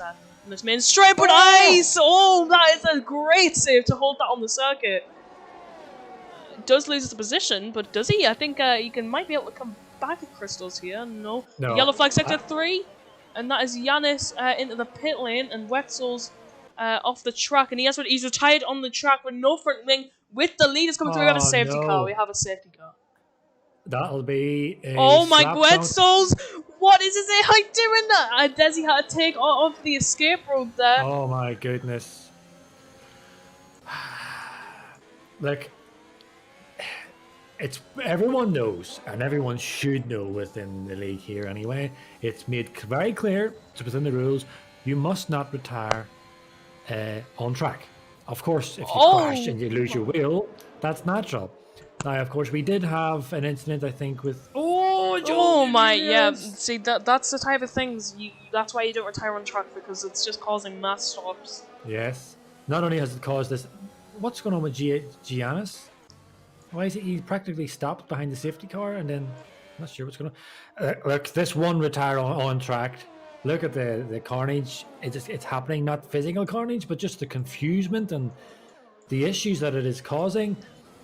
main straight, but Ice! Oh, that is a great save to hold that on the circuit. Does lose the position, but does he? I think he might be able to come back at Crystals here. No. Yellow flag sector 3, and that is Giannis into the pit lane, and Wetzel's off the track, and he's retired on the track with no front wing. With the leaders coming through, we have a safety car. We have a safety car. That'll be a oh my Wetzels! What is his AI doing that? Desi had to take off the escape rope there. Oh my goodness. Like, it's everyone knows, and everyone should know within the league here anyway. It's made very clear, it's within the rules, you must not retire on track. Of course, if you crash and you lose your wheel, that's natural. Now, of course, we did have an incident, I think, with See, that's the type of things that's why you don't retire on track, because it's just causing mass stops. Yes. Not only has it caused this, what's going on with Giannis? Why is it he practically stopped behind the safety car and then I'm not sure what's going on. Look, this one retire on track look at the carnage. It's happening, not physical carnage, but just the confusement and the issues that it is causing.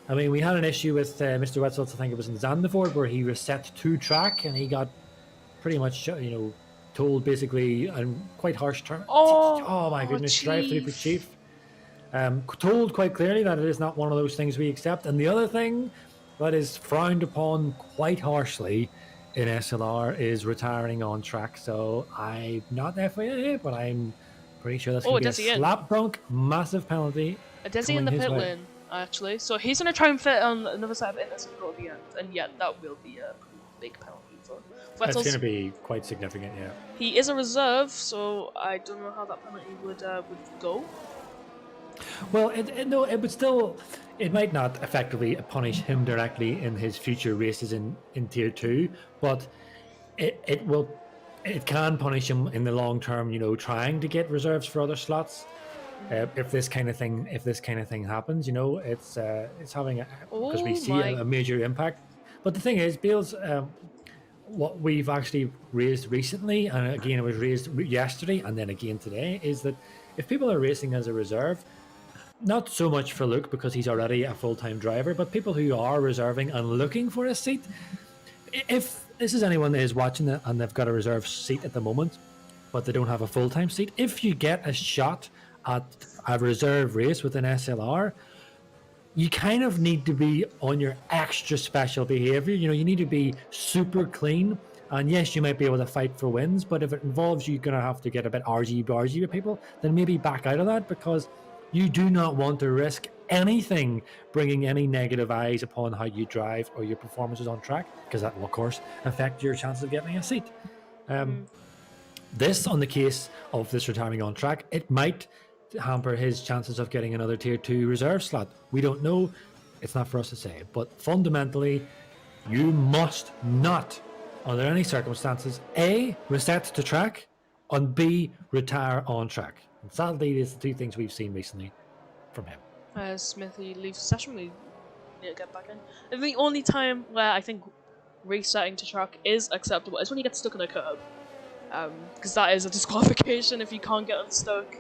I mean, we had an issue with Mr. Wetzel, I think it was in Zandvoort, where he reset to track and he got pretty much, told basically in quite harsh terms. Oh my goodness, drive through for Chief. Told quite clearly that it is not one of those things we accept. And the other thing that is frowned upon quite harshly in SLR is retiring on track. So I'm not FIA, but I'm pretty sure that's going to be a slap dunk, massive penalty. Desi in the pit lane, actually. So he's going to try and fit on another side of it as we go to the end. And yeah, that will be a big penalty for Vettel's. That's going to be quite significant, yeah. He is a reserve, so I don't know how that penalty would go. Well, it would still, it might not effectively punish him directly in his future races in Tier 2, but it can punish him in the long term, trying to get reserves for other slots. If this kind of thing happens, it's having because we see a major impact. But the thing is, Bales, what we've actually raised recently, and again it was raised yesterday and then again today, is that if people are racing as a reserve, not so much for Luke because he's already a full-time driver, but people who are reserving and looking for a seat, if this is anyone that is watching it and they've got a reserve seat at the moment, but they don't have a full-time seat, if you get a shot at a reserve race with an SLR, you kind of need to be on your extra special behavior. You need to be super clean. And yes, you might be able to fight for wins, but if it involves you going to have to get a bit argy-bargy with people, then maybe back out of that, because you do not want to risk anything bringing any negative eyes upon how you drive or your performances on track, because that will, of course, affect your chances of getting a seat. This, on the case of this retiring on track, it might hamper his chances of getting another Tier 2 reserve slot. We don't know. It's not for us to say. But fundamentally, you must not, under any circumstances, A, reset to track, and B, retire on track. And sadly, these are the two things we've seen recently from him. Smithy leaves the session, we need to get back in. And the only time where I think resetting to track is acceptable is when you get stuck in a curb. Because that is a disqualification if you can't get unstuck.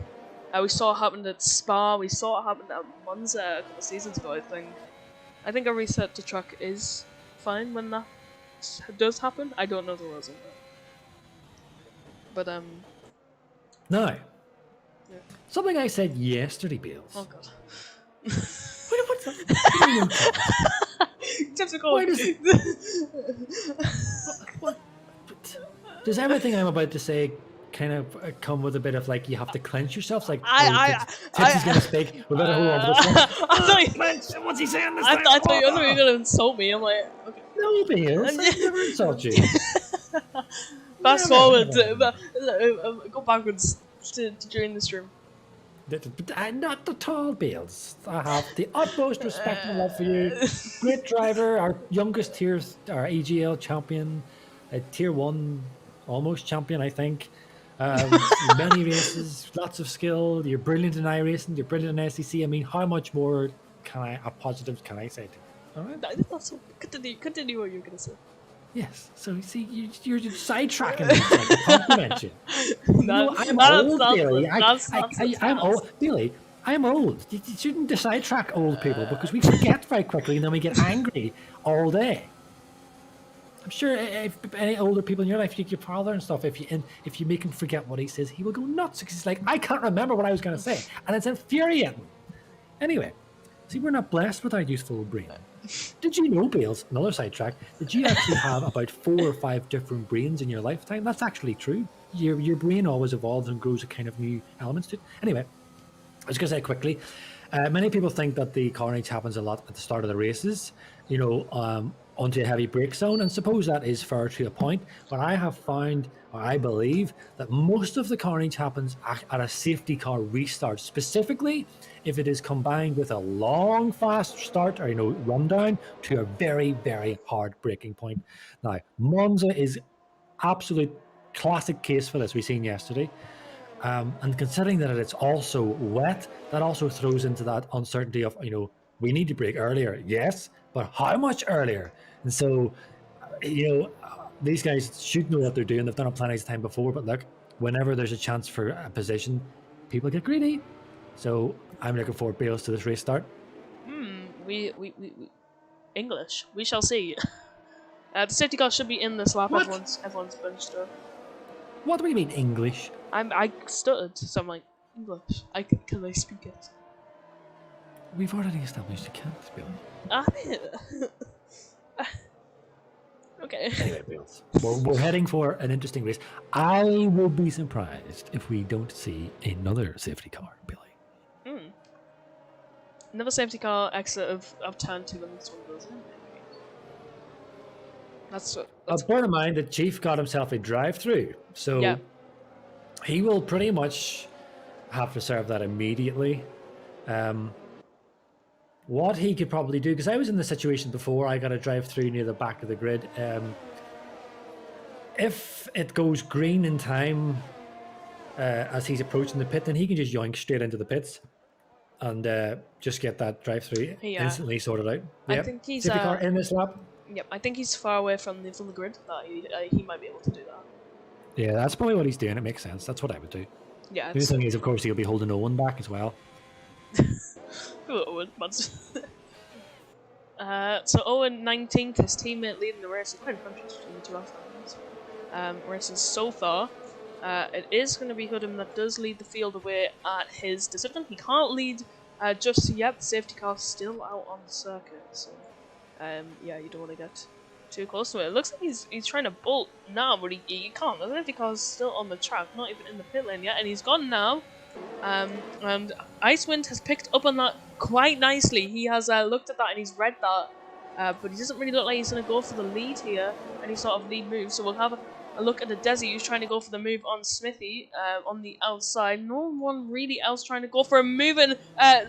We saw it happen at Spa, we saw it happen at Monza a couple of seasons ago, I think. I think a reset to track is fine when that does happen. I don't know the rules of that. But, Now, something I said yesterday, Bales. Oh god. What's that? Typical. Why does what? Does everything I'm about to say kind of come with a bit of like you have to clench yourself? Like, Tipsy's going to speak. We better hold on to this one. What's he saying this time? I thought you were going to insult me. I'm like, okay. No, Bales. I never insult you. Fast forward. Go backwards during the stream. Not at all, Bales. I have the utmost respect and love for you. Great driver, our youngest tier, our AGL champion, Tier 1 almost champion, I think. Many races, lots of skill. You're brilliant in iRacing, you're brilliant in SEC. I mean, how much more positives can I say to you? All right? That's continue what you're going to say. Yes. So you see, you're sidetracking me like a compliment you. I'm old, Billy. I'm old, Billy. I'm old. You shouldn't sidetrack old people because we forget very quickly and then we get angry all day. I'm sure if any older people in your life, your father and stuff, if you make him forget what he says, he will go nuts because he's like, I can't remember what I was going to say, and it's infuriating. Anyway, see, we're not blessed with our youthful brain. Did you know, Bales, another sidetrack, that you actually have about 4 or 5 different brains in your lifetime? That's actually true. Your brain always evolves and grows a kind of new elements to it. Anyway, I was going to say quickly, many people think that the carnage happens a lot at the start of the races, onto a heavy brake zone, and suppose that is fair to a point, but I have found, or I believe, that most of the carnage happens at a safety car restart, specifically if it is combined with a long, fast start or, rundown to a very, very hard braking point. Now, Monza is absolute classic case for this. We've seen yesterday. And considering that it's also wet, that also throws into that uncertainty of, we need to brake earlier. Yes, but how much earlier? And so, these guys should know what they're doing. They've done it plenty of time before, but look, whenever there's a chance for a position, people get greedy. So I'm looking forward, Bales, to this race start. We English. We shall see. The safety car should be in this lap. What? Everyone's bunched up. What do you mean English? I stuttered, so I'm like, English. Can I speak it? We've already established you can't spell. Okay. Anyway, Bales, we're heading for an interesting race. I will be surprised if we don't see another safety car, Billy. Another safety car exit of turn 2 when this one goes in. That's Bear in mind that Chief got himself a drive-through, so yeah. he will pretty much have to serve that immediately. What he could probably do, because I was in the situation before, I got a drive-through near the back of the grid. If it goes green in time as he's approaching the pit, then he can just yoink straight into the pits and just get that drive-through instantly sorted out. I think he's safety car in this lap. Yep, I think he's far away from the grid that he might be able to do that. Yeah, that's probably what he's doing. It makes sense. That's what I would do. Yeah. The thing is, of course, he'll be holding Owen back as well. Owen, so Owen 19th, his teammate leading the race. Quite a contrast between the two outcomes. Races so far. It is going to be Hoodham that does lead the field away at his decision. He can't lead just yet. The safety car's still out on the circuit, so yeah, you don't want to get too close to it. It looks like he's trying to bolt now, but he can't. The safety car's still on the track, not even in the pit lane yet, and he's gone now. And Icewind has picked up on that quite nicely. He has looked at that and he's read that, but he doesn't really look like he's going to go for the lead here, any sort of lead move. So we'll have a look at the Desi, who's trying to go for the move on Smithy on the outside. No one really else trying to go for a move, and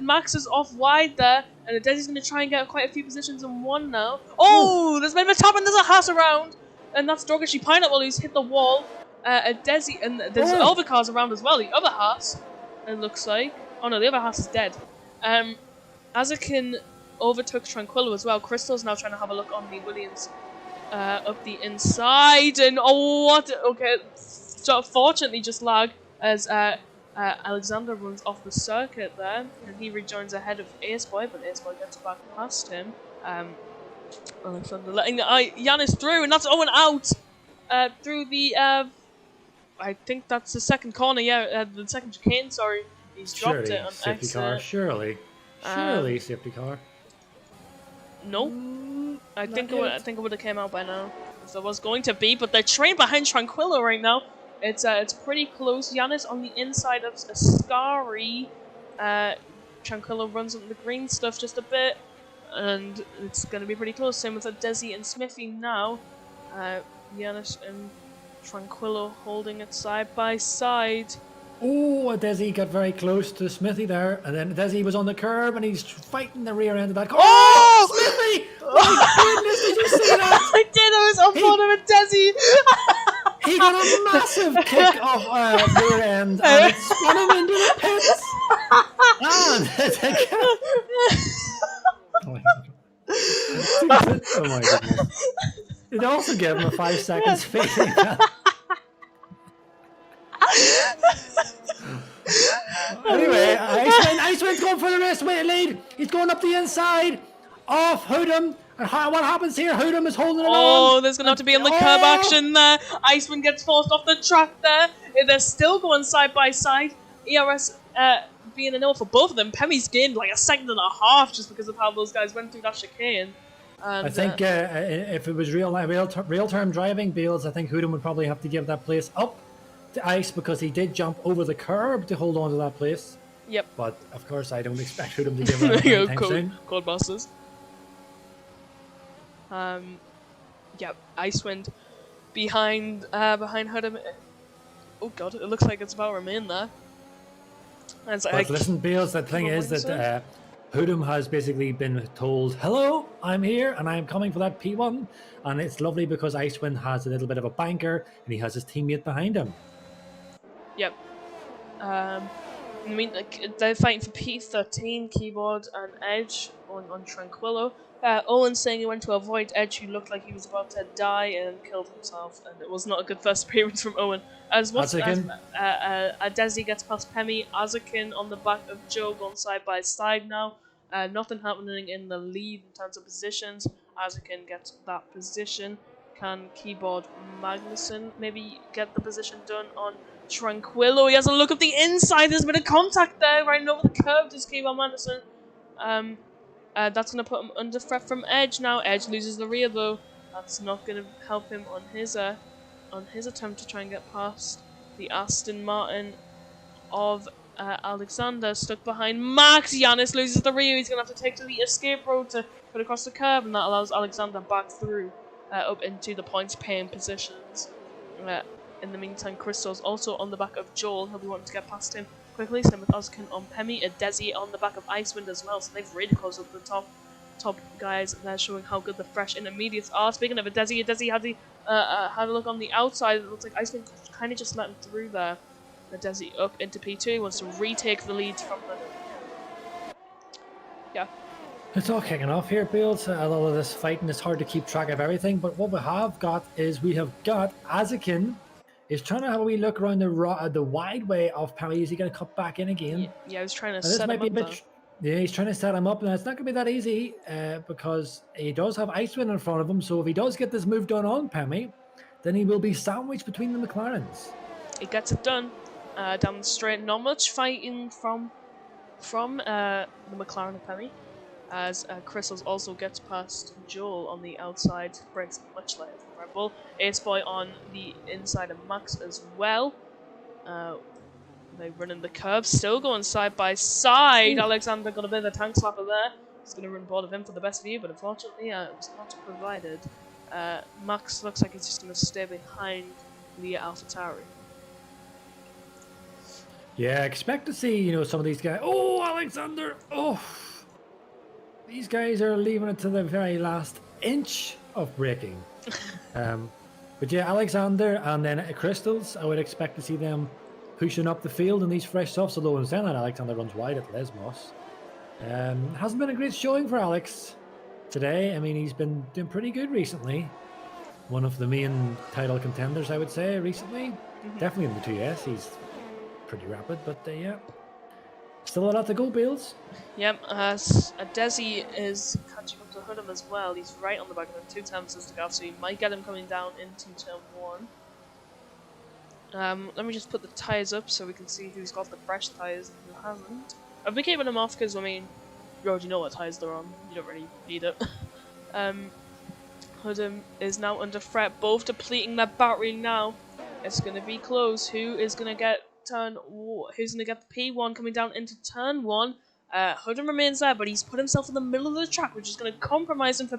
Max is off wide there, and the Desi's going to try and get quite a few positions in one now. Oh, there's been a top, and there's a Haas around, and that's Drogashi Pineapple who's hit the wall. A Desi, and there's other cars around as well. The other Haas, it looks like. Oh no, the other Haas is dead. Azakin overtook Tranquillo as well. Crystal's now trying to have a look on the Williams up the inside, and oh what? Okay, so fortunately just lag as Alexander runs off the circuit there, and he rejoins ahead of Aceboy, but Aceboy gets back past him. Alexander letting Yanis through, and that's Owen out through the. I think that's the second corner. Yeah, the second chicane. Sorry, he's dropped it on safety exit. car. Surely, safety car. No, I think it would have came out by now if there was going to be. But they're trained behind Tranquillo right now. It's pretty close. Yanis on the inside of Ascari. Tranquillo runs up the green stuff just a bit, and it's going to be pretty close. Same with Desi and Smithy now. Yanis and Tranquillo holding it side by side. Oh, Desi got very close to Smithy there, and then Desi was on the curb, and he's fighting the rear end of that car. Oh! Smithy! Oh my goodness, did you see that? I did, I was up on him at Desi! He got a massive kick off rear end, and it spun him into the pits. Oh my goodness. It also gave him a 5 seconds fading. Anyway, Icewind's going for the raceway lead. He's going up the inside off Hoodham. And what happens here? Hoodham is holding it on. Oh, there's going to have to be on the curb action there. Icewind gets forced off the track there. They're still going side by side. ERS being a nil for both of them. Pemi's gained like a second and a half just because of how those guys went through that chicane. And, I think if it was real-term driving, Bales, I think Hoodham would probably have to give that place up to Ice because he did jump over the curb to hold on to that place. Yep. But of course, I don't expect Hoodham to give it up anytime soon. Codemasters. Yep. Icewind behind Hoodham. Oh god, it looks like it's about to remain there. But listen, Bales, the thing is that Hoodham has basically been told, hello, I'm here and I'm coming for that P1. And it's lovely because Icewind has a little bit of a banker and he has his teammate behind him. Yep. I mean, like, they're fighting for P13, Keyboard, and Edge on Tranquillo. Owen saying he went to avoid Edge, who looked like he was about to die and killed himself, and it was not a good first appearance from Owen. Desi gets past Pemi, Azakin on the back of Joe going side by side now. Nothing happening in the lead in terms of positions. Azakin gets that position. Can Keyboard Magnussen maybe get the position done on Tranquillo? He has a look at the inside. There's a bit of contact there, right over the curve. Does Keyboard Magnussen? That's going to put him under threat from Edge now. Edge loses the rear though. That's not going to help him on his attempt to try and get past the Aston Martin of Alexander, stuck behind Max. Yanis loses the rear. He's going to have to take to the escape road to put across the curb, and that allows Alexander back through up into the points paying positions. In the meantime, Crystal's also on the back of Joel. He'll be wanting to get past him quickly. Same with Ozkin on Pemi. Desi on the back of Icewind as well, so they've really closed up the top guys. They're showing how good the fresh intermediates are. Speaking of Desi had a look on the outside. It looks like Icewind kind of just let him through there. Desi up into P2. He wants to retake the lead from the... Yeah. It's all kicking off here, Bills. A lot of this fighting is hard to keep track of everything, but what we have got Azakin is trying to have a wee look around the wide way of Pemi. Is he going to cut back in again? Yeah, I was trying to set him up. Yeah, he's trying to set him up, and it's not going to be that easy because he does have Icewind in front of him. So if he does get this move done on Pemi, then he will be sandwiched between the McLarens. He gets it done down the straight. Not much fighting from the McLaren of Pemi, as Crystals also gets past Joel on the outside, breaks much lighter than Red Bull. Ace Boy on the inside of Max as well. They run in the curve, still going side by side. Alexander got a bit of a tank slapper there. He's going to run board of him for the best view, but unfortunately it was not provided. Max looks like he's just going to stay behind the AlphaTauri. Yeah, expect to see, some of these guys. Oh, Alexander! Oh! These guys are leaving it to the very last inch of braking. But yeah, Alexander and then Crystals, I would expect to see them pushing up the field in these fresh softs, although in saying that, Alexander runs wide at Lesmos. Hasn't been a great showing for Alex today. I mean, he's been doing pretty good recently. One of the main title contenders, I would say, recently. Definitely in the 2S, he's pretty rapid, but yeah. Still a lot to go, Bales. Yep, Desi is catching up to Hoodham as well. He's right on the back of him, 2 times as the gap, so he might get him coming down into turn 1. Let me just put the tyres up so we can see who's got the fresh tyres and who hasn't. I've been keeping them off because, I mean, you already know what tyres they're on. You don't really need it. Hoodham is now under threat, both depleting their battery now. It's going to be close. Who is going to get who's going to get the P1 coming down into turn 1? Hoodham remains there, but he's put himself in the middle of the track, which is going to compromise him for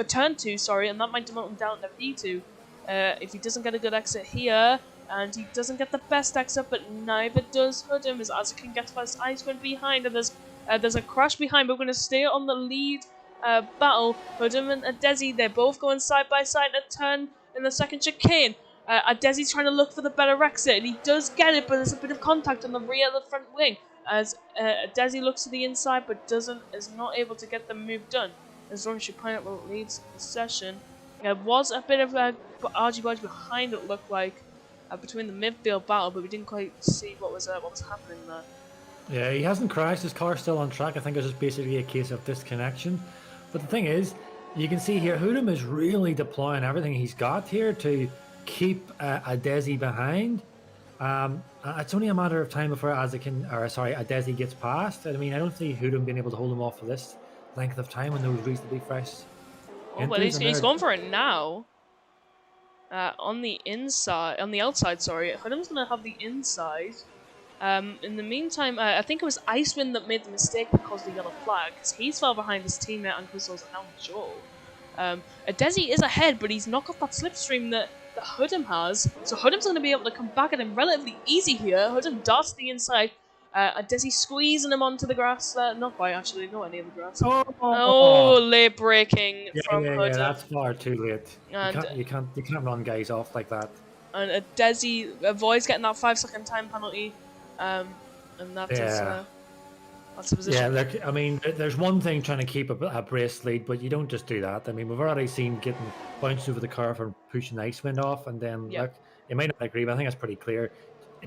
turn 2, and that might demote him down to P2. If he doesn't get a good exit here, and he doesn't get the best exit, but neither does Hoodham, as Azakin gets past Icewind behind, and there's a crash behind, but we're going to stay on the lead battle. Hoodham and Desi, they're both going side by side in a turn in the second chicane. Desi's trying to look for the better exit, and he does get it, but there's a bit of contact on the rear of the front wing, as Desi looks to the inside, but is not able to get the move done. As long as she point out what leads the session. There was a bit of a argy-bargy behind, it looked like, between the midfield battle, but we didn't quite see what was happening there. Yeah, he hasn't crashed. His car's still on track. I think it's just basically a case of disconnection. But the thing is, you can see here, Hoodham is really deploying everything he's got here to keep a Desi behind. It's only a matter of time before Desi gets past. I mean, I don't see Hoodham being able to hold him off for this length of time in those reasonably fresh. Oh, well, he's going for it now. On the outside, Hoodham's going to have the inside. In the meantime, I think it was Icewind that made the mistake that caused the yellow flag, because he's fell behind his teammate and Crystals and now Joel. Desi is ahead, but he's not got that slipstream that Hoodham has, so Hoodham's going to be able to come back at him relatively easy here. Hoodham darts to the inside, Desi squeezing him onto the grass, not by actually, not any of the grass. Late braking from Hoodham. Yeah, that's far too late. And you can't run guys off like that. And Desi avoids getting that 5-second time penalty. and that is Yeah. that's the position. Yeah, look, I mean, there's one thing trying to keep a brace lead, but you don't just do that. I mean, we've already seen getting bounced over the curve and pushing ice wind off, and then, Yeah. look, you might not agree, but I think that's pretty clear.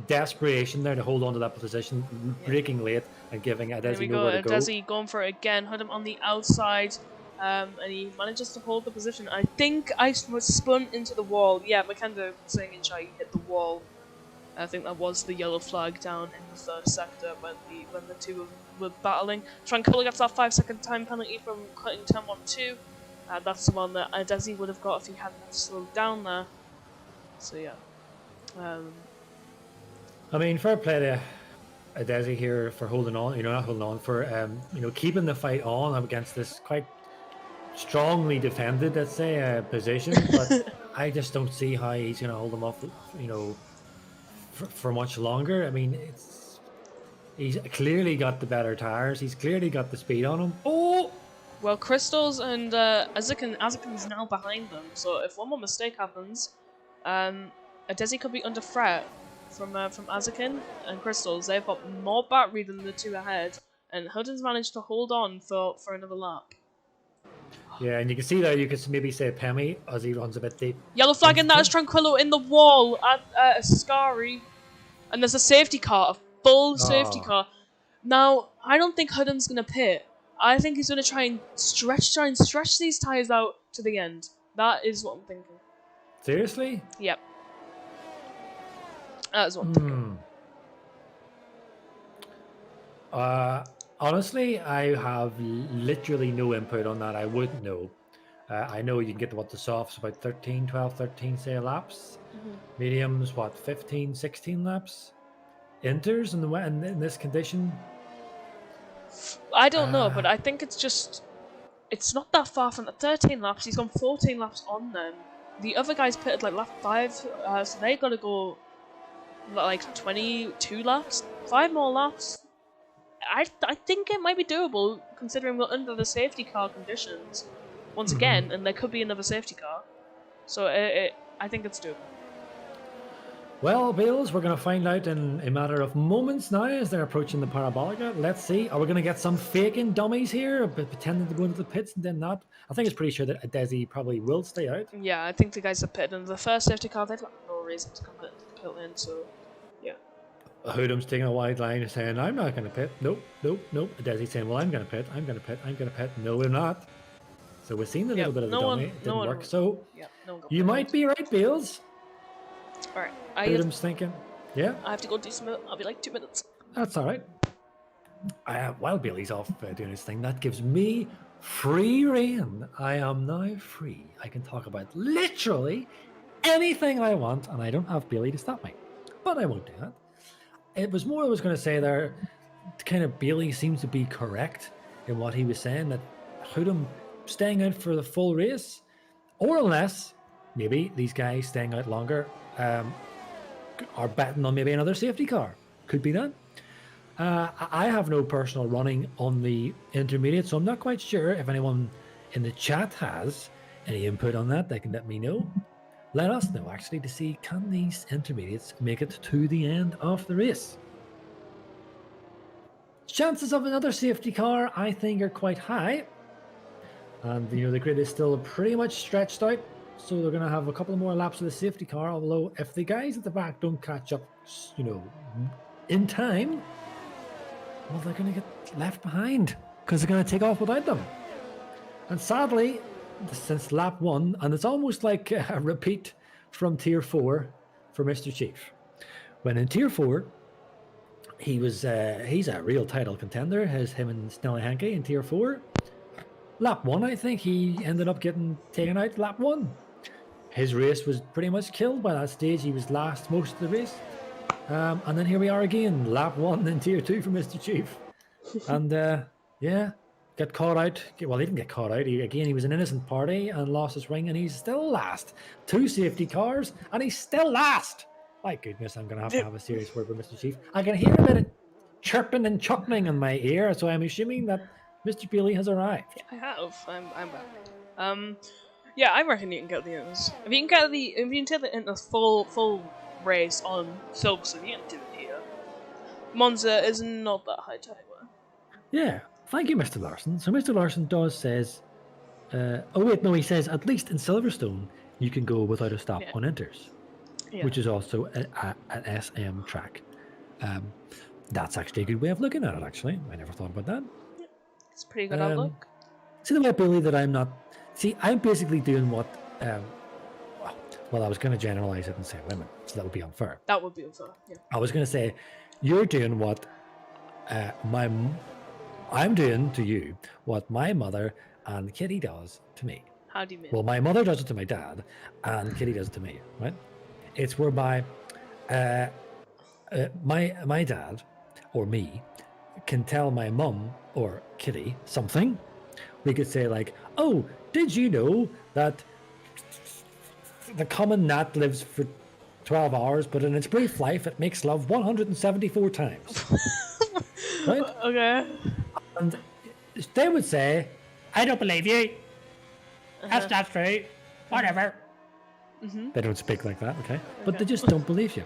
Desperation there to hold on to that position, breaking late and giving And there Adesi we go. nowhere to go. Desi going for it again. Had him on the outside, and he manages to hold the position. I think Ice was spun into the wall. Yeah, Makenda saying in chat he hit the wall. I think that was the yellow flag down in the first sector when the two were battling. Tranquilla gets that 5-second time penalty from cutting turn 1-2. That's the one that Desi would have got if he hadn't slowed down there. So yeah. I mean, fair play to Adesi here for holding on, not holding on, for, keeping the fight on against this quite strongly defended, let's say, position. But I just don't see how he's going to hold them off, for much longer. I mean, he's clearly got the better tires. He's clearly got the speed on him. Oh! Well, Crystals and Azukin's now behind them, so if one more mistake happens, Adesi could be under threat from Azukin and Crystals. They've got more battery than the two ahead, and Hudden's managed to hold on for another lap. Yeah, and you can see there, you could maybe say Pemi as he runs a bit deep. Yellow flag, and that is Tranquillo in the wall at Ascari. And there's a safety car, a full safety car. Now, I don't think Hudden's going to pit. I think he's going to try and stretch these tyres out to the end. That is what I'm thinking. Seriously? Yep. That is what I'm thinking. Honestly, I have literally no input on that. I wouldn't know. I know you can get the softs about 12, 13 say laps. Mediums, 15, 16 laps. Inters in this condition. I don't know, but I think it's not that far from the 13 laps. He's gone 14 laps on them. The other guys pitted like lap 5, so they got to go like 22 laps. 5 more laps. I think it might be doable, considering we're under the safety car conditions once again, and there could be another safety car. So I think it's doable. Well, Bales, we're going to find out in a matter of moments now as they're approaching the Parabolica. Let's see. Are we going to get some faking dummies here, pretending to go into the pits and then not? I think it's pretty sure that Adesi probably will stay out. Yeah, I think the guys that pitted in the first safety car, they've got no reason to come into the pit lane, so yeah. Hoodum's taking a wide line and saying, I'm not going to pit. Nope. Adesi's saying, well, I'm going to pit. No, we're not. So we've seen a little bit of the dummy. It didn't work. So you might be right, Bales. Alright. Hoodum's thinking, yeah. I have to go do some. I'll be like 2 minutes. That's all right. While Billy's off doing his thing, that gives me free reign. I am now free. I can talk about literally anything I want, and I don't have Billy to stop me. But I won't do that. It was more I was going to say there, kind of Bailey seems to be correct in what he was saying, that Hoodum staying out for the full race, or unless maybe these guys staying out longer are betting on maybe another safety car. Could be that. I have no personal running on the intermediate, so I'm not quite sure if anyone in the chat has any input on that. They can let me know. Let us know, actually, to see can these intermediates make it to the end of the race. Chances of another safety car, I think, are quite high. And, the grid is still pretty much stretched out. So they're going to have a couple more laps of the safety car. Although, if the guys at the back don't catch up, in time, well, they're going to get left behind because they're going to take off without them. And sadly, since lap 1, and it's almost like a repeat from Tier 4 for Mr. Chief. When in Tier 4, he's a real title contender, him and Snelly Hanke in Tier 4. Lap 1, I think he ended up getting taken out lap 1. His race was pretty much killed by that stage. He was last most of the race. And then here we are again, lap 1 in Tier 2 for Mr. Chief. And got caught out. Well, he didn't get caught out. He was an innocent party and lost his ring, and he's still last. 2 safety cars, and he's still last. My goodness, I'm going to have a serious word with Mr. Chief. I can hear a bit of chirping and chuckling in my ear, so I'm assuming that Mr. Bailey has arrived. Yeah, I have. I'm back. Yeah, I reckon you can get the Inters. If you can take the Inters full race on Silverstone, you can do it here. Monza is not that high timer. Yeah, thank you, Mr. Larson. So Mr. Larson says, he says at least in Silverstone you can go without a stop on inters, which is also an SM track. That's actually a good way of looking at it. Actually, I never thought about that. It's a pretty good outlook. See the way, Billy, that I'm not. See, I'm basically doing what. Well, I was going to generalize it and say women, so that would be unfair. That would be unfair. Yeah. I was going to say, you're doing what I'm doing to you what my mother and Kitty does to me. How do you mean? Well, my mother does it to my dad, and Kitty does it to me. Right? It's whereby my dad or me can tell my mum or Kitty something. We could say like, "Oh, did you know that the common gnat lives for 12 hours, but in its brief life, it makes love 174 times." Right? Okay. And they would say, "I don't believe you. That's not true. Whatever." They don't speak like that, okay? But they just don't believe you.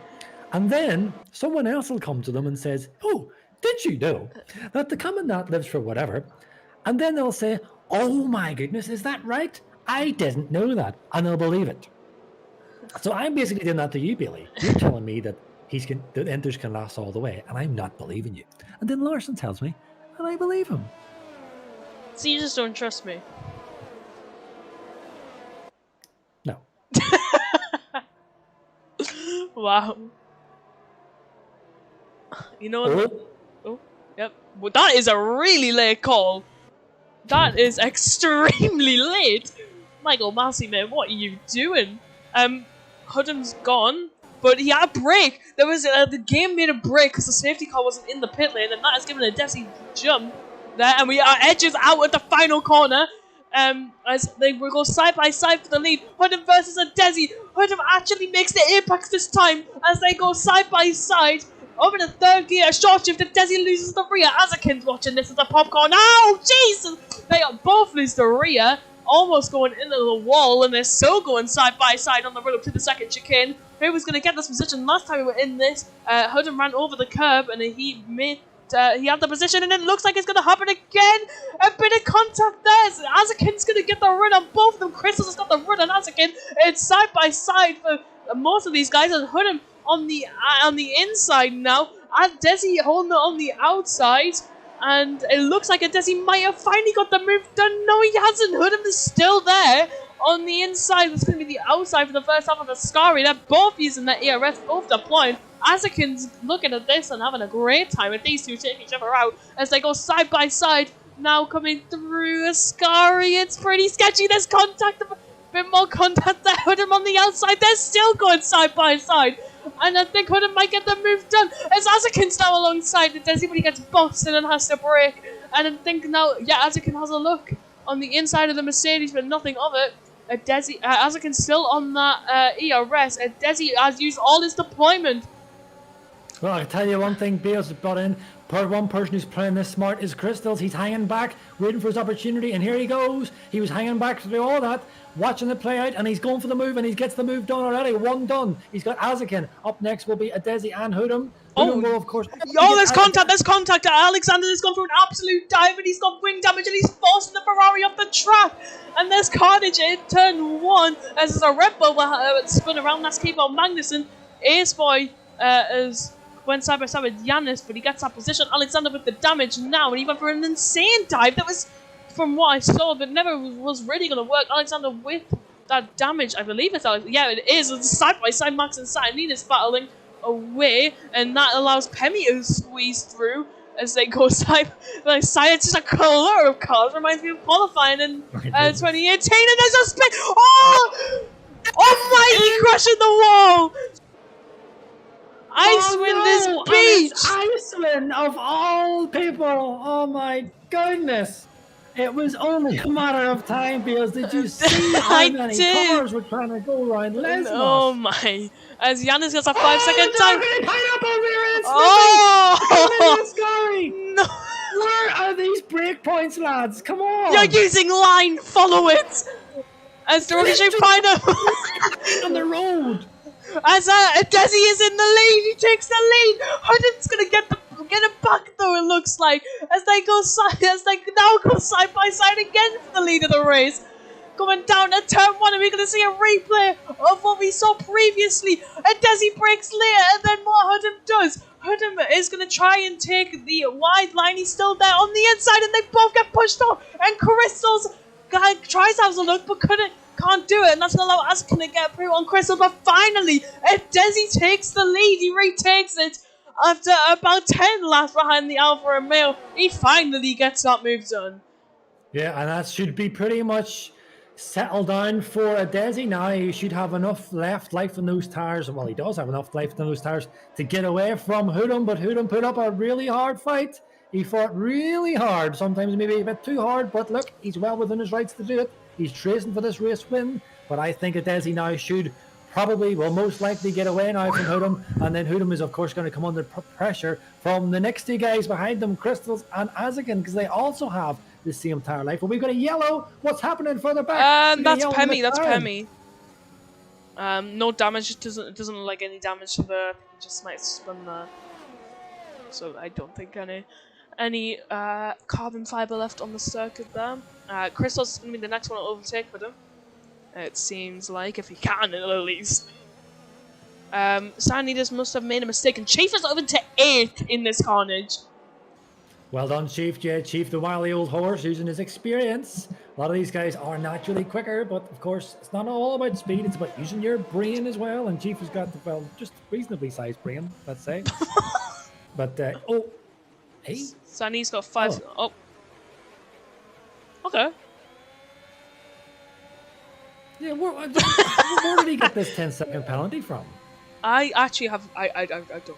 And then someone else will come to them and says, "Oh, did you know that the common gnat lives for whatever?" And then they'll say, "Oh my goodness, is that right? I didn't know that." And they'll believe it. So I'm basically doing that to you, Billy. You're telling me that the inters can last all the way, and I'm not believing you. And then Larson tells me, and I believe him. So you just don't trust me? No. Wow. You know what? Oh, yep. Well, that is a really late call. That is extremely late. Michael Massey, man, what are you doing? Hudden's gone, but he had a break. There was the game made a break because the safety car wasn't in the pit lane, and that has given a Desi jump there, and we are edges out at the final corner. As they will go side by side for the lead. Hudden versus a Desi. Hudden actually makes the apex this time as they go side by side. Over the third gear, a short shift, and Desi loses the rear. Azakin's watching this as a popcorn. Oh, Jesus! They both lose the rear, almost going into the wall, and they're still going side by side on the run up to the second chicane. Who was going to get this position last time we were in this? Hudden ran over the curb, and he had the position, and it looks like it's going to happen again. A bit of contact there. Azakin's going to get the run on both of them. Crystal has got the run on Azakin. It's side by side for most of these guys, and Hudden on the inside now. And Desi holding it on the outside. And it looks like a Desi might have finally got the move done. No, he hasn't. Hudden is still there on the inside. It's going to be the outside for the first half of the Ascari. They're both using their ERS, both deploying. Azakin's looking at this and having a great time with these two taking each other out as they go side by side. Now coming through Ascari. It's pretty sketchy. There's contact, a bit more contact there. Hudden on the outside. They're still going side by side. And I think Hudden might get the move done as Azakin's now alongside the Desi, but he gets busted and has to brake. And I think now, yeah, Azakin has a look on the inside of the Mercedes, but nothing of it. Azakin's still on that ERS. Desi has used all his deployment. Well, I can tell you one thing Bales has brought in. One person who's playing this smart is Crystals. He's hanging back, waiting for his opportunity, and here he goes. He was hanging back to do all that, watching it play out, and he's going for the move, and he gets the move done already. One done. He's got Azakin. Up next will be Adesi and Hudden. Hudden will, of course. Oh, there's contact. Alexander has gone for an absolute dive, and he's got wing damage, and he's forcing the Ferrari off the track. And there's carnage in turn one as there's a Red Bull spun around. That's Keeper Magnussen. Ace Boy went side by side with Yanis, but he gets that position. Alexander with the damage now, and he went for an insane dive. That was, from what I saw, but never was really going to work. Alexander with that damage, I believe it's Alex. Yeah, it is. It's side by side. Max and Satanina's battling away, and that allows Pemi to squeeze through as they go side by side. It's just a color of cars. Reminds me of qualifying in 2018, and there's a spin. Oh! Almighty crushing the wall! Icewind this beach! Icewind of all people! Oh my goodness! It was only a matter of time, because did you see how many cars were trying to go around Lesmos? Oh my! As Yanis gets a 5-second time. Oh! No! Where are these breakpoints, lads? Come on! You're using line. Follow it. As the ricochet final on the road. As Desi is in the lead, he takes the lead. Hudden's gonna get the back though. It looks like as they now go side by side again for the lead of the race. Coming down to turn 1, and we're going to see a replay of what we saw previously. And Desi breaks later, and then what Hudham does. Hudham is going to try and take the wide line. He's still there on the inside, and they both get pushed off. And Crystal's guy tries to have a look, but can't do it. And that's going to allow Asukin to get through on Crystal. But finally, Desi takes the lead. He retakes it after about 10 laps behind the Alfa Romeo. He finally gets that move done. Yeah, and that should be pretty much settle down for a Desi now. He should have enough life in those tires. Well, he does have enough life in those tires to get away from Hudham, but Hudham put up a really hard fight. He fought really hard, sometimes maybe a bit too hard, but look, he's well within his rights to do it. He's tracing for this race win, but I think a Desi now should probably, will most likely get away now from Hudham, and then Hudham is of course going to come under pressure from the next two guys behind them, Crystals and Azakin, because they also have the same tire life. But we've got a yellow. What's happening further back? That's Pemi. That's Pemi. No damage. It doesn't look like any damage to the. Just might spin there. So I don't think any carbon fiber left on the circuit there. Crystal's gonna be the next one to overtake with him. It seems like, if he can at least. Sandy must have made a mistake, and Chief is over to 8th in this carnage. Well done, Chief. Yeah, Chief, the wily old horse, using his experience. A lot of these guys are naturally quicker, but of course, it's not all about speed. It's about using your brain as well. And Chief has got, well, just reasonably sized brain, let's say. But, oh, hey. Sandy's got 5. Oh. Okay. Yeah, where did he get this 10-second penalty from? I actually have. I don't know.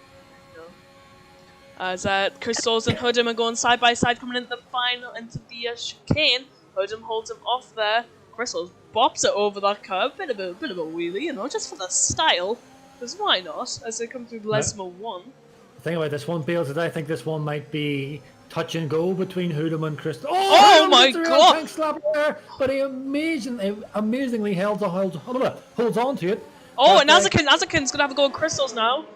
As Crystals and Hudham are going side by side, coming into the final, into the chicane. Hudham holds him off there. Crystals bops it over that curve. Bit of a wheelie, you know, just for the style. Because why not? As they come through Lesmo 1. The thing about this one, Bales, is I think this one might be touch and go between Hudham and Crystal. Oh my god! Tank slap there, but he amazingly holds on to it. Oh, and Azakin's gonna have a go at Crystals now.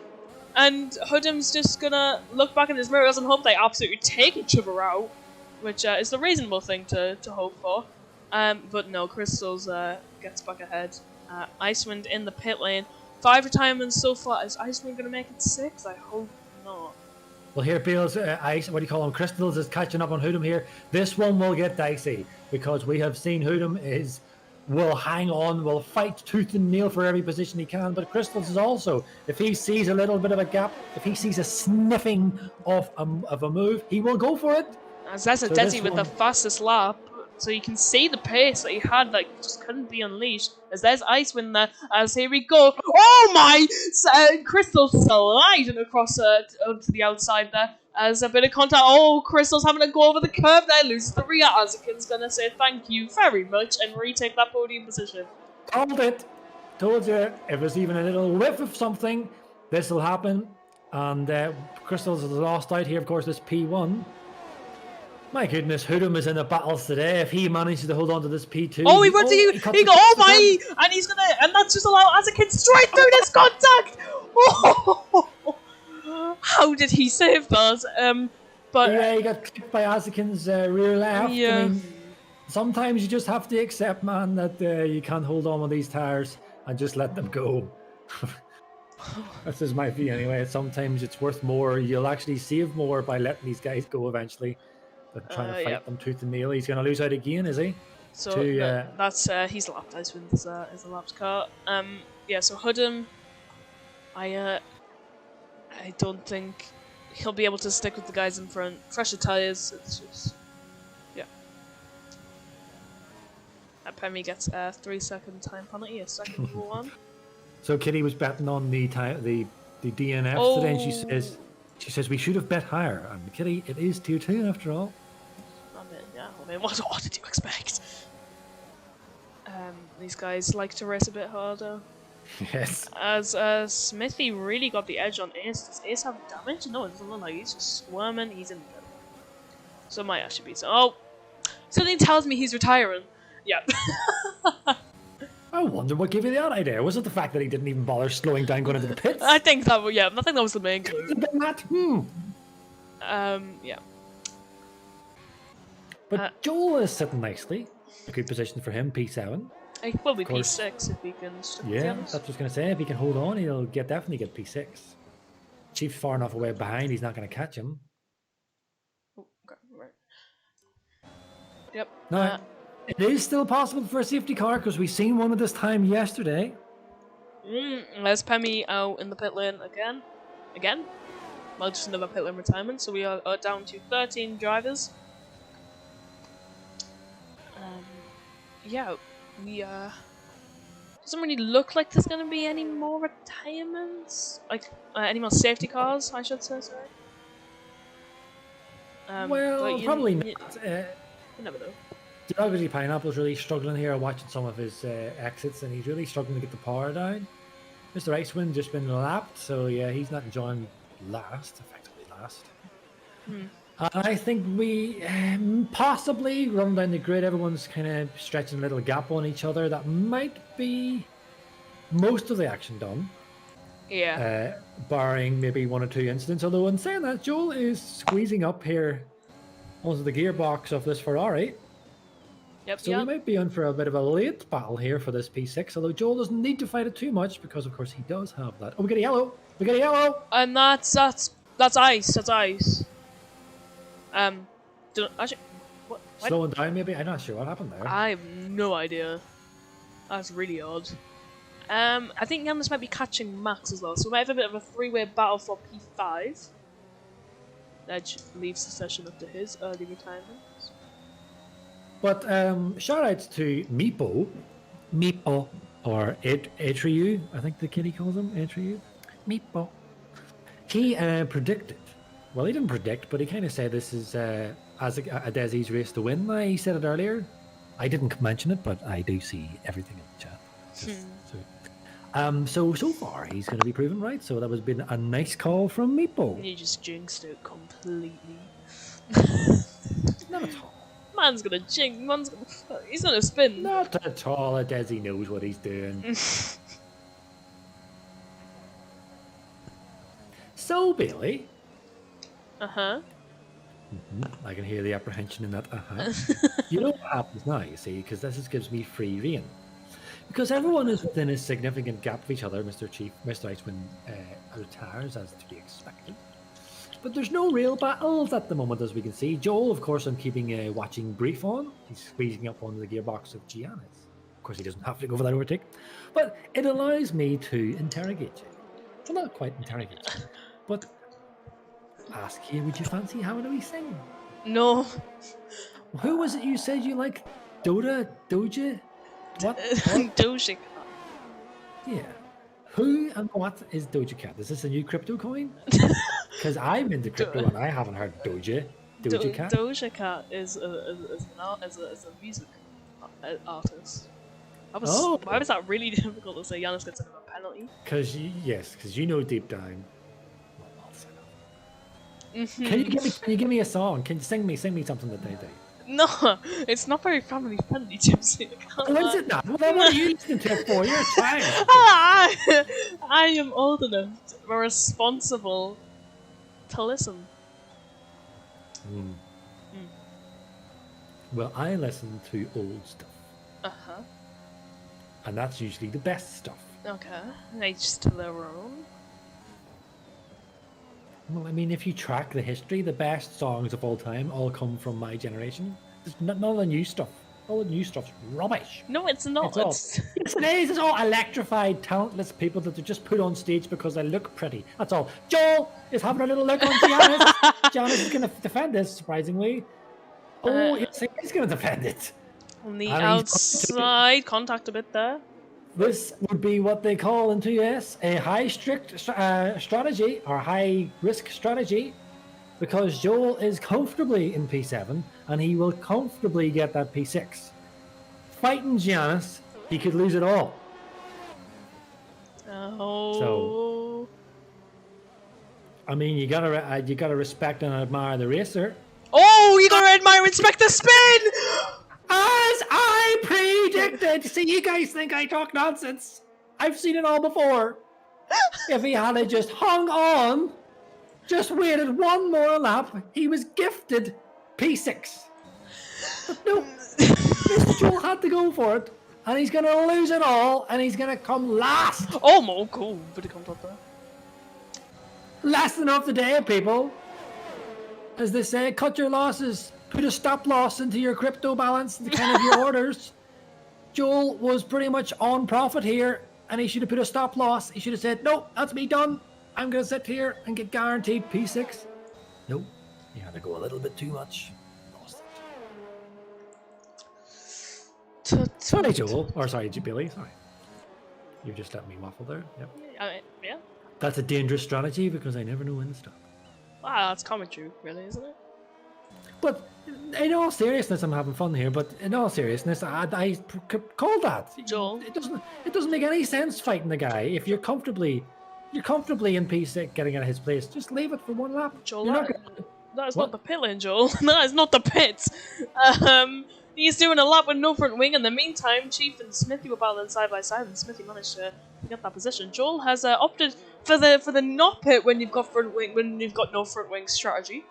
And Hudham's just gonna look back in his mirrors and hope they absolutely take each other out, which is the reasonable thing to hope for. But no, Crystals gets back ahead. Icewind in the pit lane. 5 retirements so far. Is Icewind gonna make it 6? I hope not. Well, here, Bales, Crystals is catching up on Hudham here. This one will get dicey because we have seen Hudham will hang on, will fight tooth and nail for every position he can. But Crystals is also, if he sees a little bit of a gap, if he sees a sniffing of a move, he will go for it. As that's a Desi with the fastest lap, so you can see the pace that he had, like, just couldn't be unleashed. As there's Icewind there, as here we go. Oh my! Crystal's sliding across to the outside there. As a bit of contact. Oh, Crystal's having to go over the curve there. Loses the rear. Azakin's gonna say thank you very much and retake that podium position. Called it. Told you, if there's even a little whiff of something, this will happen. And Crystals has lost out here, of course, this P1. My goodness, Hudham is in the battles today. If he manages to hold on to this P2. Oh, he got, oh my! And he's gonna, and that's just allow Azakin straight through this contact! Oh! How did he save that? But yeah, he got clipped by Azakin's rear left. Yeah. I mean, sometimes you just have to accept, man, that you can't hold on with these tires and just let them go. That's just my view anyway. Sometimes it's worth more. You'll actually save more by letting these guys go eventually than trying to fight them tooth and nail. He's going to lose out again, is he? So that's he's lapped. Icewind is a lapped car. Yeah. So Hudham, I don't think he'll be able to stick with the guys in front. Fresher tyres. It's just Pemi gets a 3-second time penalty. A second one. So Kitty was betting on the DNF today, and she says we should have bet higher. And Kitty, it is tier 2 after all. I mean, what did you expect? These guys like to race a bit harder. Yes. As Smithy really got the edge on Ace. Does Ace have damage? No, it doesn't look like he's just squirming. He's in the middle. So it might actually be so. Oh! Something tells me he's retiring. Yeah. I wonder what gave you that idea. Was it the fact that he didn't even bother slowing down going into the pits? I think that was the main clue. Yeah. But Joel is sitting nicely. A good position for him, P7. He could probably Of course. P6 if he can stick with Yeah, Giannis. that's what I was going to say. If he can hold on, he'll definitely get P6. Chief's far enough away behind, he's not going to catch him. Oh, okay, right. Yep. Now, it is still possible for a safety car because we've seen one at this time yesterday. There's Pemi out in the pit lane again. Well, just another pit lane retirement, so we are down to 13 drivers. Yeah, we doesn't really look like there's gonna be any more retirements, like any more safety cars, I should say. Sorry. Well, probably not. You never know. Obviously, Pineapple's really struggling here, watching some of his exits, and he's really struggling to get the power down. Mr. Icewind just been lapped, so yeah, he's not enjoying effectively last. I think we possibly run down the grid. Everyone's kind of stretching a little gap on each other. That might be most of the action done. Yeah. Barring maybe one or two incidents. Although in saying that, Joel is squeezing up here onto the gearbox of this Ferrari. Yep. So we might be in for a bit of a late battle here for this P6. Although Joel doesn't need to fight it too much because, of course, he does have that. Oh, we get a yellow. We get a yellow. And that's ice. That's ice. Actually, what? Slowing down, maybe. I'm not sure what happened there. I have no idea. That's really odd. I think Giannis might be catching Max as well, so we might have a bit of a three-way battle for P5. Edge leaves the session up to his early retirement. But shout outs to Meepo, or Atriu, I think the kitty calls him Atriu. Meepo. He predicted. Well, he didn't predict, but he kind of said this is as a Desi's race to win. He said it earlier. I didn't mention it, but I do see everything in the chat. So far, he's going to be proven right. So that was been a nice call from Meepo. You just jinxed it completely. Not at all. Man's gonna jinx. He's gonna spin. Not at all. Desi knows what he's doing. So, Bailey. Uh-huh. I can hear the apprehension in that. You know what happens now, you see, because this gives me free rein. Because everyone is within a significant gap of each other. Mr. Icewind retires, as to be expected. But there's no real battles at the moment, as we can see. Joel, of course, I'm keeping a watching brief on. He's squeezing up onto the gearbox of Giannis. Of course, he doesn't have to go for that overtake. But it allows me to interrogate you. Well, not quite interrogate you, but ask you, would you fancy having a wee sing? No. Who was it you said you like? Doja? What? Doja Cat. Yeah. Who and what is Doja Cat? Is this a new crypto coin? Because I'm into crypto and I haven't heard Doja Cat. Doja Cat is a music artist. Why was that really difficult to say? Giannis gets another penalty. Because you know deep down. Can you give me a song? Can you sing me something that they do? No, it's not very family friendly, Gypsy. Oh, is it not? Well, then what are you listening to it for? You're a child. I am old enough, responsible to listen. Well, I listen to old stuff. Uh-huh. And that's usually the best stuff. Okay. Each to their own. Well, I mean, if you track the history, the best songs of all time all come from my generation. There's none of the new stuff. All the new stuff's rubbish. No, it's not. Yes, it is. It's all electrified, talentless people that they just put on stage because they look pretty. That's all. Joel is having a little look on Giannis. Giannis is going to defend this, surprisingly. Oh, yes, he's going to defend it. On the outside, contact a bit there. This would be what they call in 2S a high strict strategy or high risk strategy, because Joel is comfortably in P7 and he will comfortably get that P6. Fighting Giannis, he could lose it all. Oh. So, I mean, you gotta respect and admire the racer. Oh, you gotta admire and respect the spin. As I predicted! See, you guys think I talk nonsense. I've seen it all before. If he had just hung on, just waited one more lap. He was gifted P6. But no, Mr. Joel had to go for it, and he's going to lose it all, and he's going to come last. Oh, my cool. But he comes up there. Lesson of the day, people. As they say, cut your losses. Put a stop loss into your crypto balance, the kind of your orders. Joel was pretty much on profit here, and he should have put a stop loss. He should have said, no, that's me done. I'm going to sit here and get guaranteed P6. No, he had to go a little bit too much. Lost it. Sorry, Joel. Or sorry, Billy. Sorry. You just let me waffle there. Yep. Yeah. That's a dangerous strategy because I never know when to stop. Wow, that's commentary, really, isn't it? But in all seriousness, I'm having fun here. But in all seriousness, I called that. Joel. It doesn't make any sense fighting the guy if you're comfortably in P6 getting at his place. Just leave it for one lap. Joel, that is What? not the pit lane, Joel. That is not the pit. He's doing a lap with no front wing. In the meantime, Chief and Smithy were battling side by side, and Smithy managed to get that position. Joel has opted for the not pit when you've got no front wing strategy.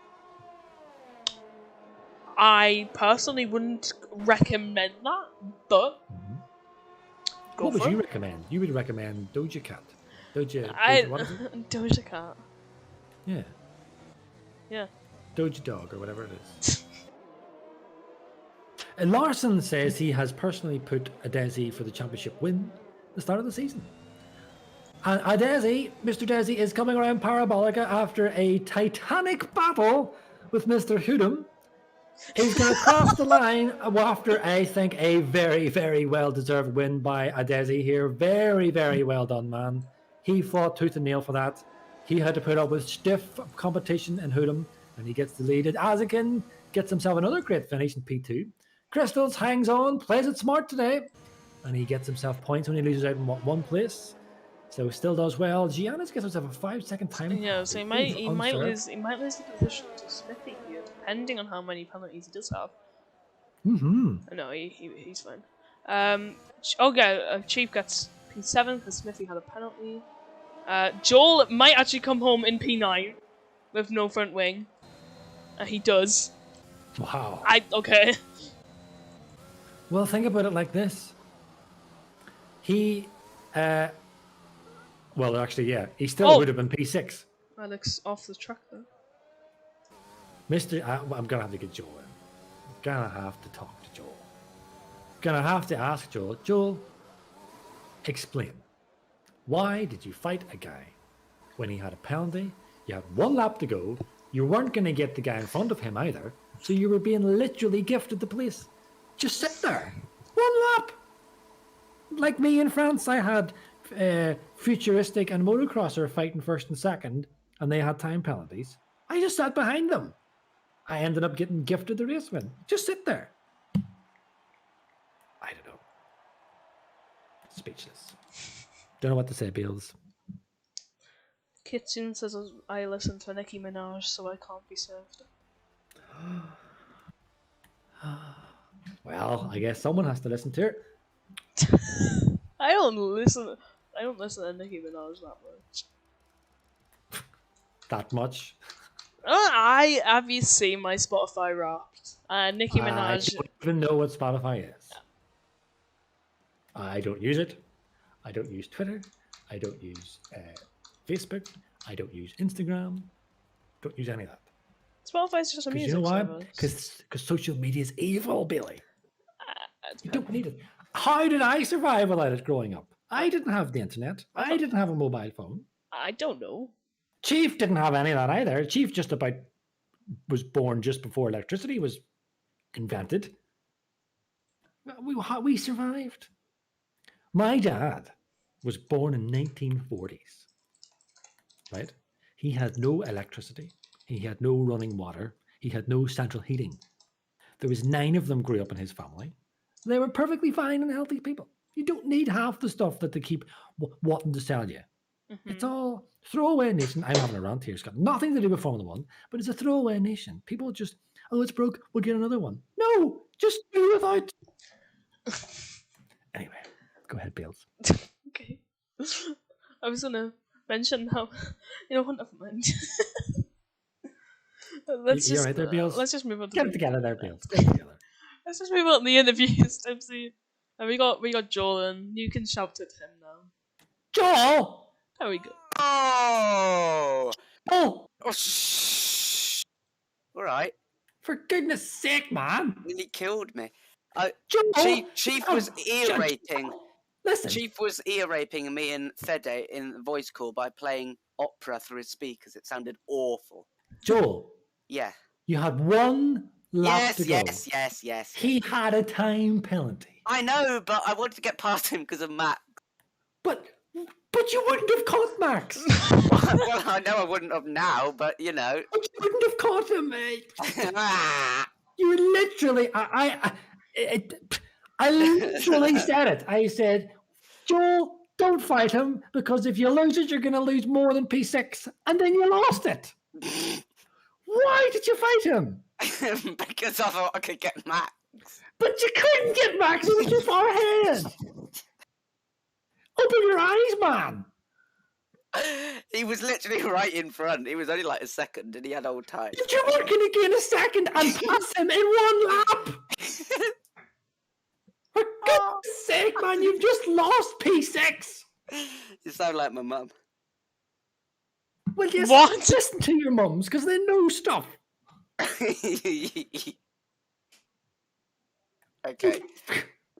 I personally wouldn't recommend that, but go What would for you it. recommend? You would recommend Doja Cat. What is it? Doja Cat. Yeah. Doja Dog or whatever it is. And Larson says he has personally put Adesi for the championship win at the start of the season. And Adesi, Mr. Desi, is coming around Parabolica after a titanic battle with Mr. Hoodum. He's going to cross the line after, I think, a very, very well-deserved win by Adesi here. Very, very well done, man. He fought tooth and nail for that. He had to put up with stiff competition in Hoodum, and he gets the lead. Azakin gets himself another great finish in P2. Crystals hangs on, plays it smart today, and he gets himself points when he loses out in one place. So still does well. Giannis gets himself a 5-second time. Yeah, so he might lose the position to Smithy here, depending on how many penalties he does have. No, he's fine. Chief gets P7 because Smithy had a penalty. Joel might actually come home in P9 with no front wing. He does. Wow. Okay. Well, think about it like this. He, well, actually, yeah, he still would have been P6. Alex off the track though. I'm gonna have to get Joel in. I'm gonna have to talk to Joel. Gonna have to ask Joel. Joel, explain. Why did you fight a guy when he had a penalty? You had one lap to go. You weren't gonna get the guy in front of him either. So you were being literally gifted the place. Just sit there. One lap. Like me in France, I had Futuristic and Motocrosser fighting first and second, and they had time penalties. I just sat behind them. I ended up getting gifted the race win. Just sit there. I don't know. Speechless. Don't know what to say, Beals. Kitchen says I listen to Nicki Minaj, so I can't be served. Well, I guess someone has to listen to it. I don't listen to Nicki Minaj that much. That much? Have you seen my Spotify Wrapped? Nicki Minaj. I don't even know what Spotify is. I don't use it. I don't use Twitter. I don't use Facebook. I don't use Instagram. Don't use any of that. Spotify's just a music you know why? service. Because social media is evil, Billy. You don't need it. How did I survive without it growing up? I didn't have the internet. I didn't have a mobile phone. I don't know. Chief didn't have any of that either. Chief was born just before electricity was invented. We survived. My dad was born in 1940s. Right? He had no electricity. He had no running water. He had no central heating. There was 9 of them grew up in his family. They were perfectly fine and healthy people. You don't need half the stuff that they keep wanting to sell you. Mm-hmm. It's all throwaway nation. I'm having a rant here. It's got nothing to do with Formula 1, but it's a throwaway nation. People just, it's broke, we'll get another one. No, just do without. Anyway, go ahead, Bales. Okay. I was going to mention how, never mind. Let's You just alright there, Beals? let's just move on to Get it together there, Beals. Get it together. let's just move on to the interviews, Tipsy. And we got Jordan. You can shout at him now. Joel! There we go. Oh! Oh, Oh, shh. All right. for goodness sake, man. Nearly killed me. Joel! Chief was ear raping. Listen, Chief was ear raping me and Fede in the voice call by playing opera through his speakers. It sounded awful. Joel, Yeah. you had one lap to go. Yes. He had a time penalty. I know, but I wanted to get past him because of Matt. But you wouldn't have caught Max. Well, I know I wouldn't have now, but you know. But you wouldn't have caught him, mate. You literally, I literally said it. I said, Joel, don't fight him because if you lose it, you're going to lose more than P6, and then you lost it. Why did you fight him? Because I thought I could get Matt. But you couldn't get Max. He was too far ahead. Open your eyes, man. He was literally right in front. He was only like a second, and he had old time. But you weren't going to gain a second and pass him in one lap. For goodness sake, man, you've just lost P6. You sound like my mum. Well, yes, What? listen to your mums because they know stuff. Okay.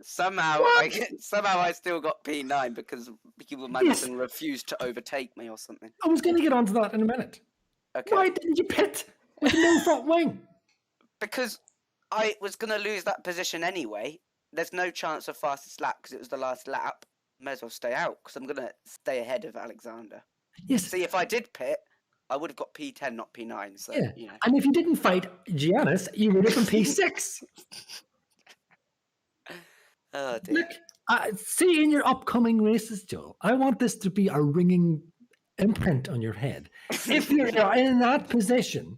Somehow I still got P9 because people Madison refused to overtake me or something. I was going to get onto that in a minute. Okay. Why didn't you pit with no front wing? Because I was going to lose that position anyway. There's no chance of fastest lap because it was the last lap. May as well stay out because I'm going to stay ahead of Alexander. Yes. See, if I did pit, I would have got P10, not P9. So, Yeah. you know. And if you didn't fight Giannis, you would have been P6. Oh, dear. Look, see in your upcoming races, Joel, I want this to be a ringing imprint on your head. If you're in that position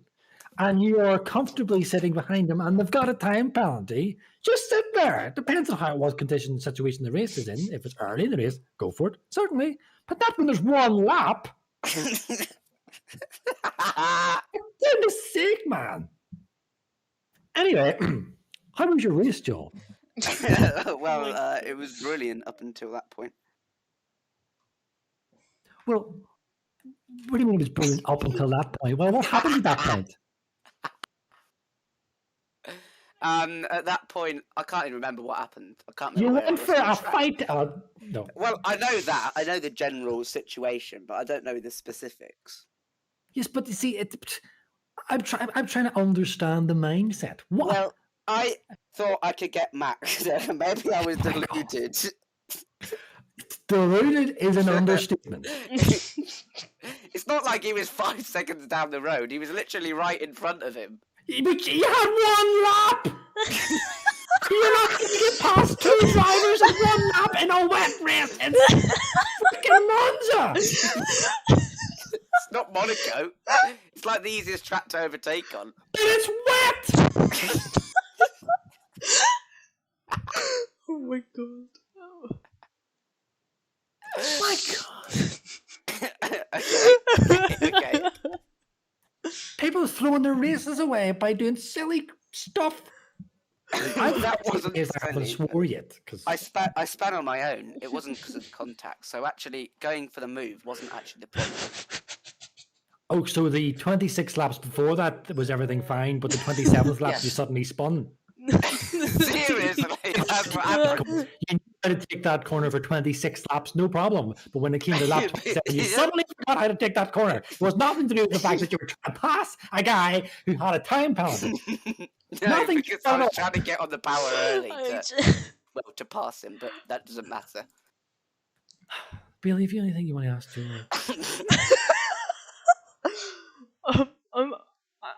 and you are comfortably sitting behind them and they've got a time penalty, just sit there. It depends on how it was condition situation the race is in. If it's early in the race, go for it, certainly. But not when there's one lap. For goodness sake, man. Anyway, how was your race, Joel? Well, it was brilliant up until that point. Well, what do you mean it was brilliant up until that point? Well, what happened at that point? At that point, I can't even remember what happened. I can't You remember. where I went was for on a track. fight. No. Well, I know that. I know the general situation, but I don't know the specifics. Yes, but you see, I'm trying to understand the mindset. What? Well, I thought I could get Max. Maybe I was deluded. Deluded is an understatement. It's not like he was 5 seconds down the road. He was literally right in front of him. But you had one lap. You're not going to get past two drivers in one lap in a wet race. It's freaking Monza. It's not Monaco. It's like the easiest track to overtake on. But it's wet. Oh my god. Oh. My God. Okay. People throwing their races away by doing silly stuff. That wasn't I haven't silly. swore yet. I span on my own. It wasn't because of contact. So actually, going for the move wasn't actually the problem. Oh, so the 26 laps before that was everything fine, but the 27th lap Yes. you suddenly spun. Seriously, that's what happened. You knew how to take that corner for 26 laps, no problem. But when it came to lap 27, you Yeah. suddenly forgot how to take that corner. It was nothing to do with the fact that you were trying to pass a guy who had a time penalty. No, Nothing because to I was do. trying to get on the power early I to pass him, but that doesn't matter. Billy, have you anything you want to ask Julie?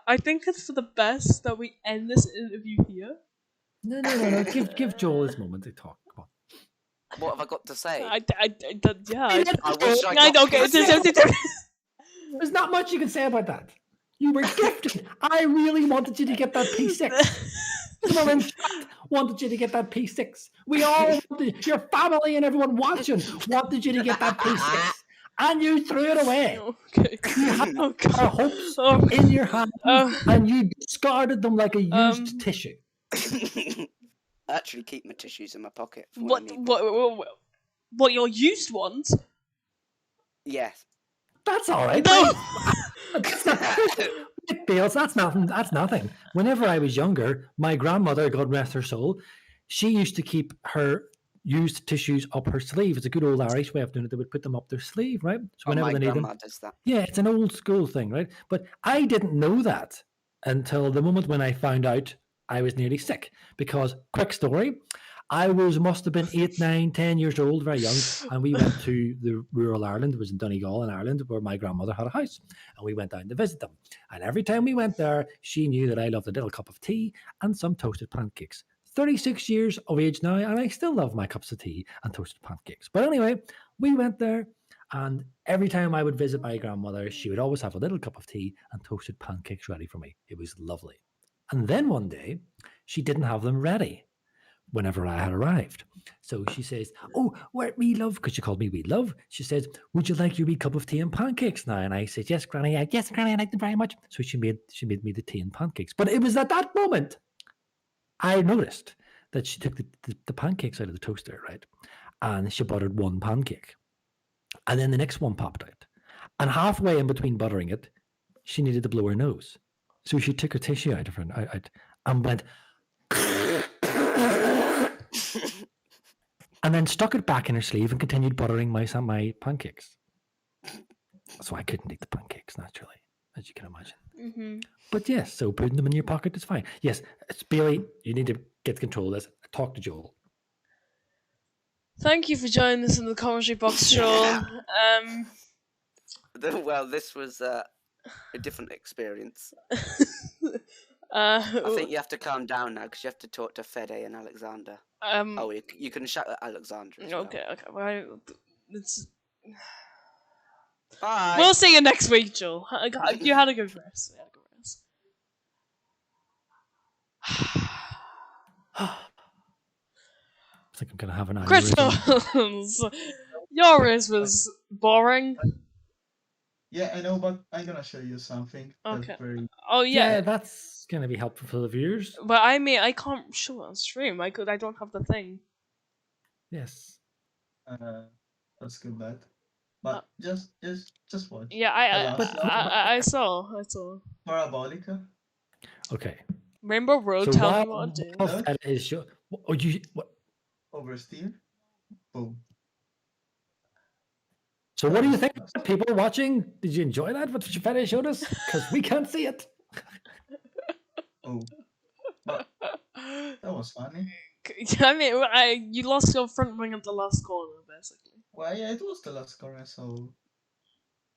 I think it's for the best that we end this interview here. No. Give Joel his moment to talk. Come on. What have I got to say? Yeah. I wish I got Okay. There's not much you can say about that. You were gifted. I really wanted you to get that P6. Someone in chat wanted you to get that P6. We all wanted, your family and everyone watching wanted you to get that P6. and you threw it away. Okay. You had Oh, our God. hopes Oh, in your hand, uh, and you discarded them like a used Um, tissue. I actually keep my tissues in my pocket for when what, I need what, them. what, your used ones? Yes. That's all right. No! That's not, Bales, that's nothing. That's nothing. Whenever I was younger, my grandmother, God rest her soul, she used to keep her used tissues up her sleeve. It's a good old Irish way of doing it. They would put them up their sleeve, right? So Oh, whenever my they need them, grandma does that. yeah, it's an old school thing, right? But I didn't know that until the moment when I found out I was nearly sick. Because, quick story, must have been 8, 9, 10 years old, very young, and we went to the rural Ireland. It was in Donegal in Ireland, where my grandmother had a house, and we went down to visit them. And every time we went there, she knew that I loved a little cup of tea and some toasted pancakes. 36 years of age now, and I still love my cups of tea and toasted pancakes. But anyway, we went there, and every time I would visit my grandmother, she would always have a little cup of tea and toasted pancakes ready for me. It was lovely. And then one day, she didn't have them ready whenever I had arrived. So she says, "Oh, where wee love," because she called me wee love. She says, "Would you like your wee cup of tea and pancakes now?" And I said, "Yes, Granny. Yes, Granny. I like them very much." So she made me the tea and pancakes. But it was at that moment I noticed that she took the pancakes out of the toaster, right? And she buttered one pancake. And then the next one popped out. And halfway in between buttering it, she needed to blow her nose. So she took her tissue out of her out and went and then stuck it back in her sleeve and continued buttering my pancakes. So I couldn't eat the pancakes, naturally, as you can imagine. Mm-hmm. But yes, so putting them in your pocket is fine. Yes, it's Bailey, you need to get control of this. Talk to Joel. Thank you for joining us in the commentary box, Joel. Well, this was a different experience. I I think you have to calm down now because you have to talk to Fede and Alexander. Oh, you can shout at Alexander as well. Okay. Well, it's... Bye. We'll see you next week, Joel. You had a good rest. I think I'm going to have an Chris aneurysm. Jones, your race was boring. Yeah, I know, but I'm gonna show you something. Okay. That's very... Oh Yeah, that's going to be helpful for the viewers. But I mean, I can't show it on stream. I don't have the thing. Yes. That's good, bad. But just watch. Yeah, I saw. Parabolica. Okay. Rainbow Road. So Tell while, me what to do. while Fed is show, what? Oversteer. Boom. So what do you think, people watching? Did you enjoy that? What Fede showed us? Because we can't see it. Oh. But that was funny. I mean, you lost your front wing at the last corner, basically. Well, yeah, it was the last corner, so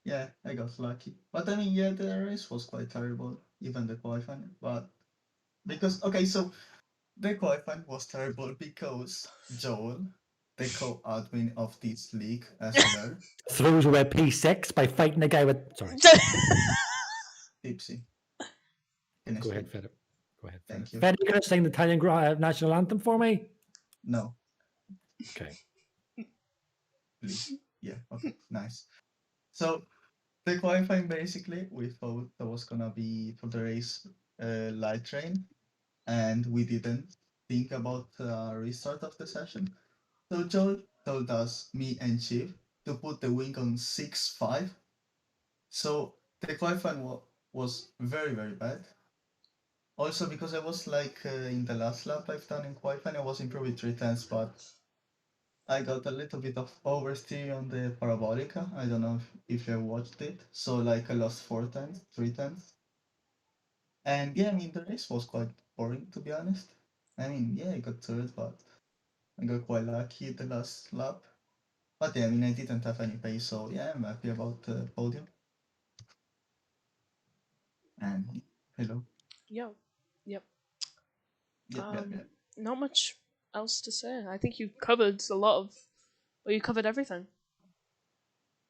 yeah, I got lucky. But I mean, yeah, the race was quite terrible, even the qualifying. But because so the qualifying was terrible because Joel, the co-admin of this league, SLR, Throws away P6 by fighting a guy with. Sorry. Tipsy. Go ahead, Fede. Go ahead. Thank you. Fede, you gonna sing the Italian national anthem for me? No. Okay. Please. Yeah, okay, nice. So the qualifying, basically, we thought that was gonna be for the race light train, and we didn't think about restart of the session. So Joel told us, me and Chief, to put the wing on 6-5. So the qualifying was very, very bad. Also because I was like in the last lap I've done in qualifying, I was improving 3 times, but I got a little bit of oversteer on the Parabolica. I don't know if you watched it. So like I lost 3 times. And yeah, I mean the race was quite boring, to be honest. I mean, yeah, I got third, but I got quite lucky at the last lap. But yeah, I mean I didn't have any pace, so yeah, I'm happy about the podium. And hello. Yep. Yeah. Not much else to say. I think you covered a lot of. Well, you covered everything.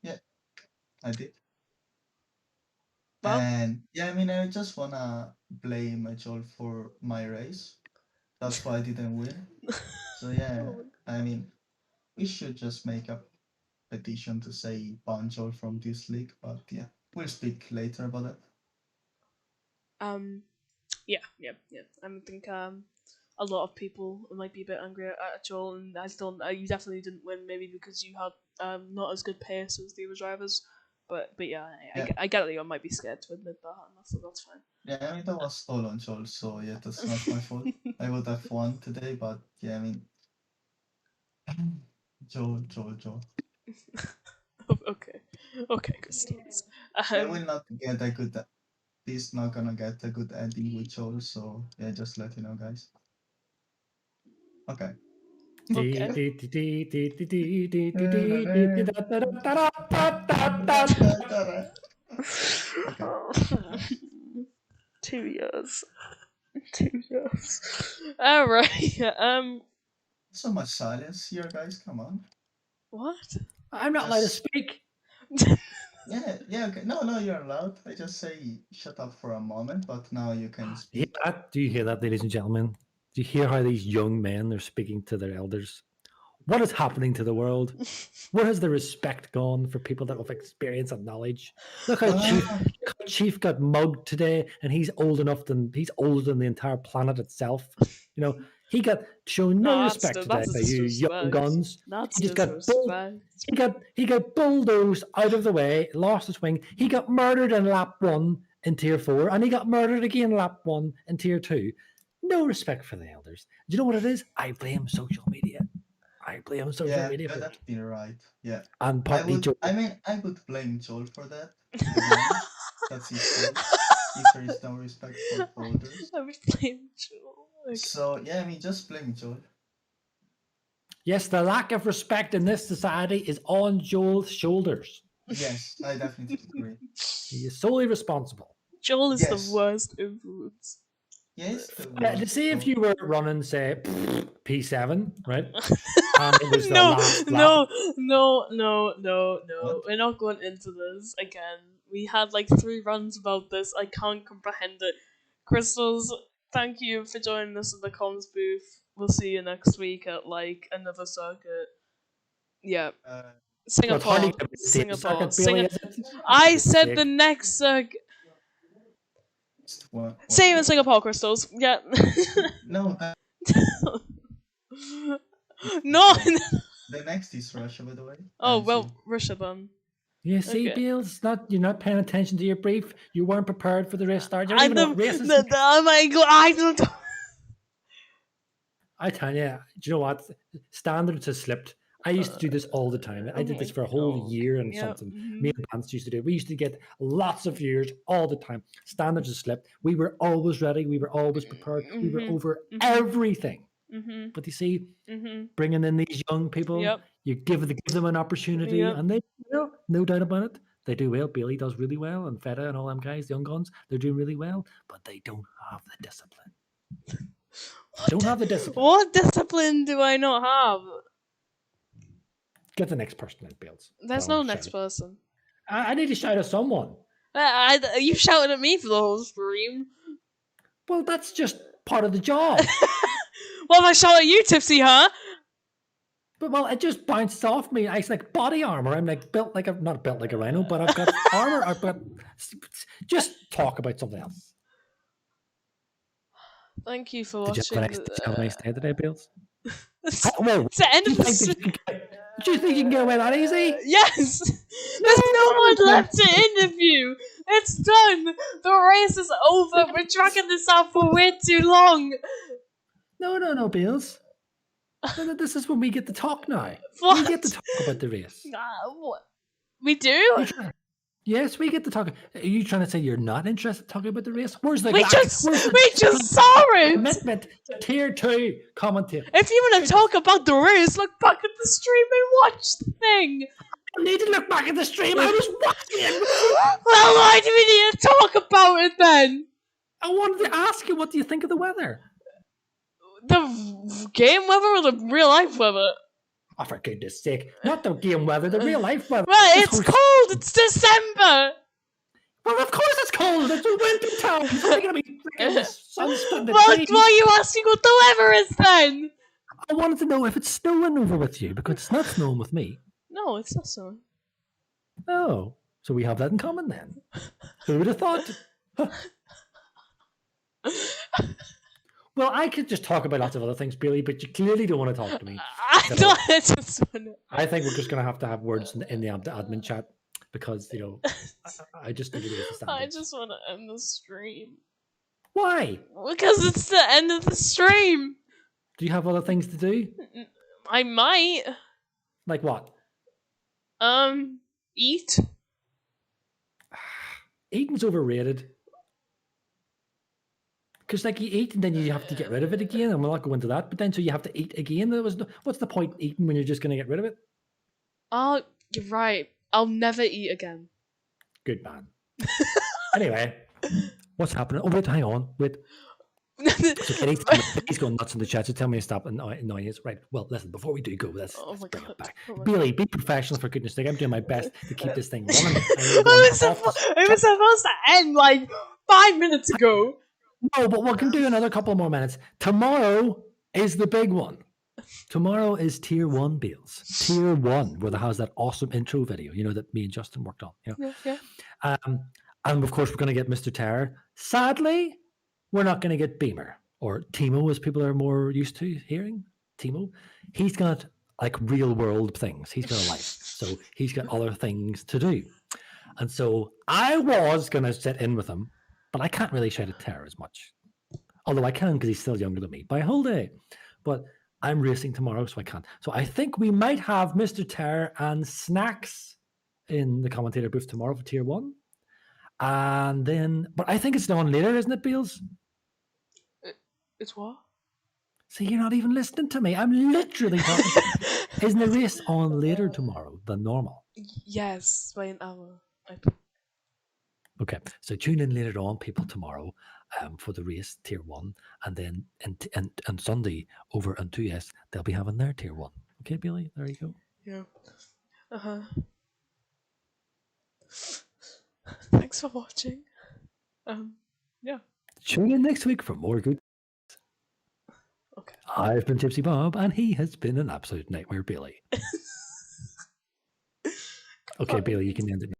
Yeah, I did. Well, And yeah, I mean, I just wanna blame Joel for my race. That's why I didn't win. So yeah, I mean, we should just make up petition to say ban Joel from this league, but yeah, we'll speak later about it. Yeah. I think a lot of people might be a bit angry at Joel, and you definitely didn't win, maybe because you had not as good pace as the other drivers. But yeah, I get that you might be scared to admit that, and that's fine. Yeah, I mean, that was all on Joel, so yeah, that's not my fault. I would have won today, but yeah, I mean, Joel. Okay, Christines. I will not get a good. He's not gonna get a good ending with Joel, so yeah, just let you know, guys. Okay. Two years. All right. So much silence here, guys. Come on. What? I'm not allowed to speak. Yeah, okay. No, you're allowed. I just say shut up for a moment, but now you can Hear speak. that? Do you hear that, ladies and gentlemen? Do you hear how these young men are speaking to their elders? What is happening to the world? Where has the respect gone for people that have experience and knowledge? Look how Chief got mugged today, and he's older than the entire planet itself. You know, he got shown no respect today by you young guns. He just he got bulldozed out of the way, lost his wing. He got murdered in lap 1 in tier 4, and he got murdered again in lap 1 in tier 2. No respect for the elders. Do you know what it is? I blame social media. Yeah, that's been right. Yeah. And partly Joel. I would blame Joel for that. That's his fault. If there is no respect for voters. I would blame Joel. Okay. So yeah, I mean, just blame Joel. Yes, the lack of respect in this society is on Joel's shoulders. Yes, I definitely agree. He is solely responsible. Joel is the worst influence. Yes. To see if you were running, say, P7, right? And it was the last lap. No. We're not going into this again. We had like 3 runs about this. I can't comprehend it. Crystals, thank you for joining us in the comms booth. We'll see you next week at like another circuit. Yeah. Singapore. I said the next circuit. Same in Singapore, Crystals. Yeah. No. No. The next is Russia, by the way. Oh well, Russia then. Yeah, see, okay. Beals, you're not paying attention to your brief. You weren't prepared for the race start. You Oh my god! I don't. I tell you, do you know what? Standards has slipped. I used to do this all the time. I did this for a whole year and something. Me and Pants used to do it. We used to get lots of viewers all the time. Standards has slipped. We were always ready. We were always prepared. We were over everything. But you see, bringing in these young people, you give them an opportunity, and they, no doubt about it, they do well. Bailey does really well, and Feta and all them guys, young guns, they're doing really well, but they don't have the discipline. What discipline do I not have? Get the next person in, Bales. There's no next person. I need to shout at someone. You shouted at me for the whole stream. Well, that's just part of the job. Well, if I shout at you, Tipsy, huh? But it just bounces off me. It's like body armor. I'm like not built like a rhino, but I've got armor. Just talk about something else. Thank you for watching. Did you have a nice day today, Bales? It's the end of the Do you think you can get away that easy? Yes! There's no one left to interview! It's done! The race is over! We're dragging this out for way too long! No, Bales. This is when we get to talk now. What? We get to talk about the race. What? We do? Yes, we get to talk. Are you trying to say you're not interested in talking about the race? Where's the We just saw it! Commitment. Tier 2 commentary. If you want to talk about the race, look back at the stream and watch the thing! I need to look back at the stream. I was watching it. Well, why do we need to talk about it then? I wanted to ask you, what do you think of the weather? The game weather or the real life weather? Oh, for goodness sake. Not the game weather, the real life weather. Well, it's cold. It's December. Well, of course it's cold. It's winter time. It's only going to be freaking sun-split. Well, why are you asking what the weather is then? I wanted to know if it's snowing over with you, because it's not snowing with me. No, it's not so. Oh, so we have that in common then. Who would have thought? Well, I could just talk about lots of other things, Bailey, but you clearly don't want to talk to me. I So- don't. I just wanna. I think we're just going to have words in the admin chat because, you know, I just need to raise the I standards. just want to end the stream Why? because it's the end of the stream. Do you have other things to do? I might Like what? eat. Eating's overrated. Because like you eat and then you have to get rid of it again, and we'll not go into that. But then so you have to eat again. What's the point eating when you're just going to get rid of it? Oh, you're right. I'll never eat again. Good man. Anyway, what's happening? Oh wait, hang on, wait. So Kitty's going nuts in the chat. So tell me to stop annoying us. Right. Well, listen. Before we do go, let's Oh my bring God. it back. Oh my Billy, be professional for goodness sake. I'm doing my best to keep this thing running. It was supposed to end like 5 minutes ago. No, but we can do another couple more minutes. Tomorrow is the big one. Tomorrow is Tier 1, Beals. Tier 1, where it has that awesome intro video, you know, that me and Justin worked on. You know? Yeah. And of course, we're going to get Mr. Terror. Sadly, we're not going to get Beamer or Timo, as people are more used to hearing. Timo. He's got like real world things. He's got a life. So he's got other things to do. And so I was going to sit in with him, but I can't really shout at Terror as much. Although I can because he's still younger than me by a whole day. But I'm racing tomorrow, so I can't. So I think we might have Mr. Terror and Snacks in the commentator booth tomorrow for Tier 1. And then, but I think it's on later, isn't it, Beals? It's what? See, you're not even listening to me. I'm literally talking to you. Isn't the race on later tomorrow than normal? Yes, by an hour. Okay, so tune in later on, people, tomorrow for the race, Tier 1. And then and Sunday over on 2S, they'll be having their Tier 1. Okay, Billy, there you go. Yeah. Thanks for watching. Yeah. Tune in next week for more good. Okay. I've been Tipsy Bob, and he has been an absolute nightmare, Billy. Okay, Billy, you can end it now.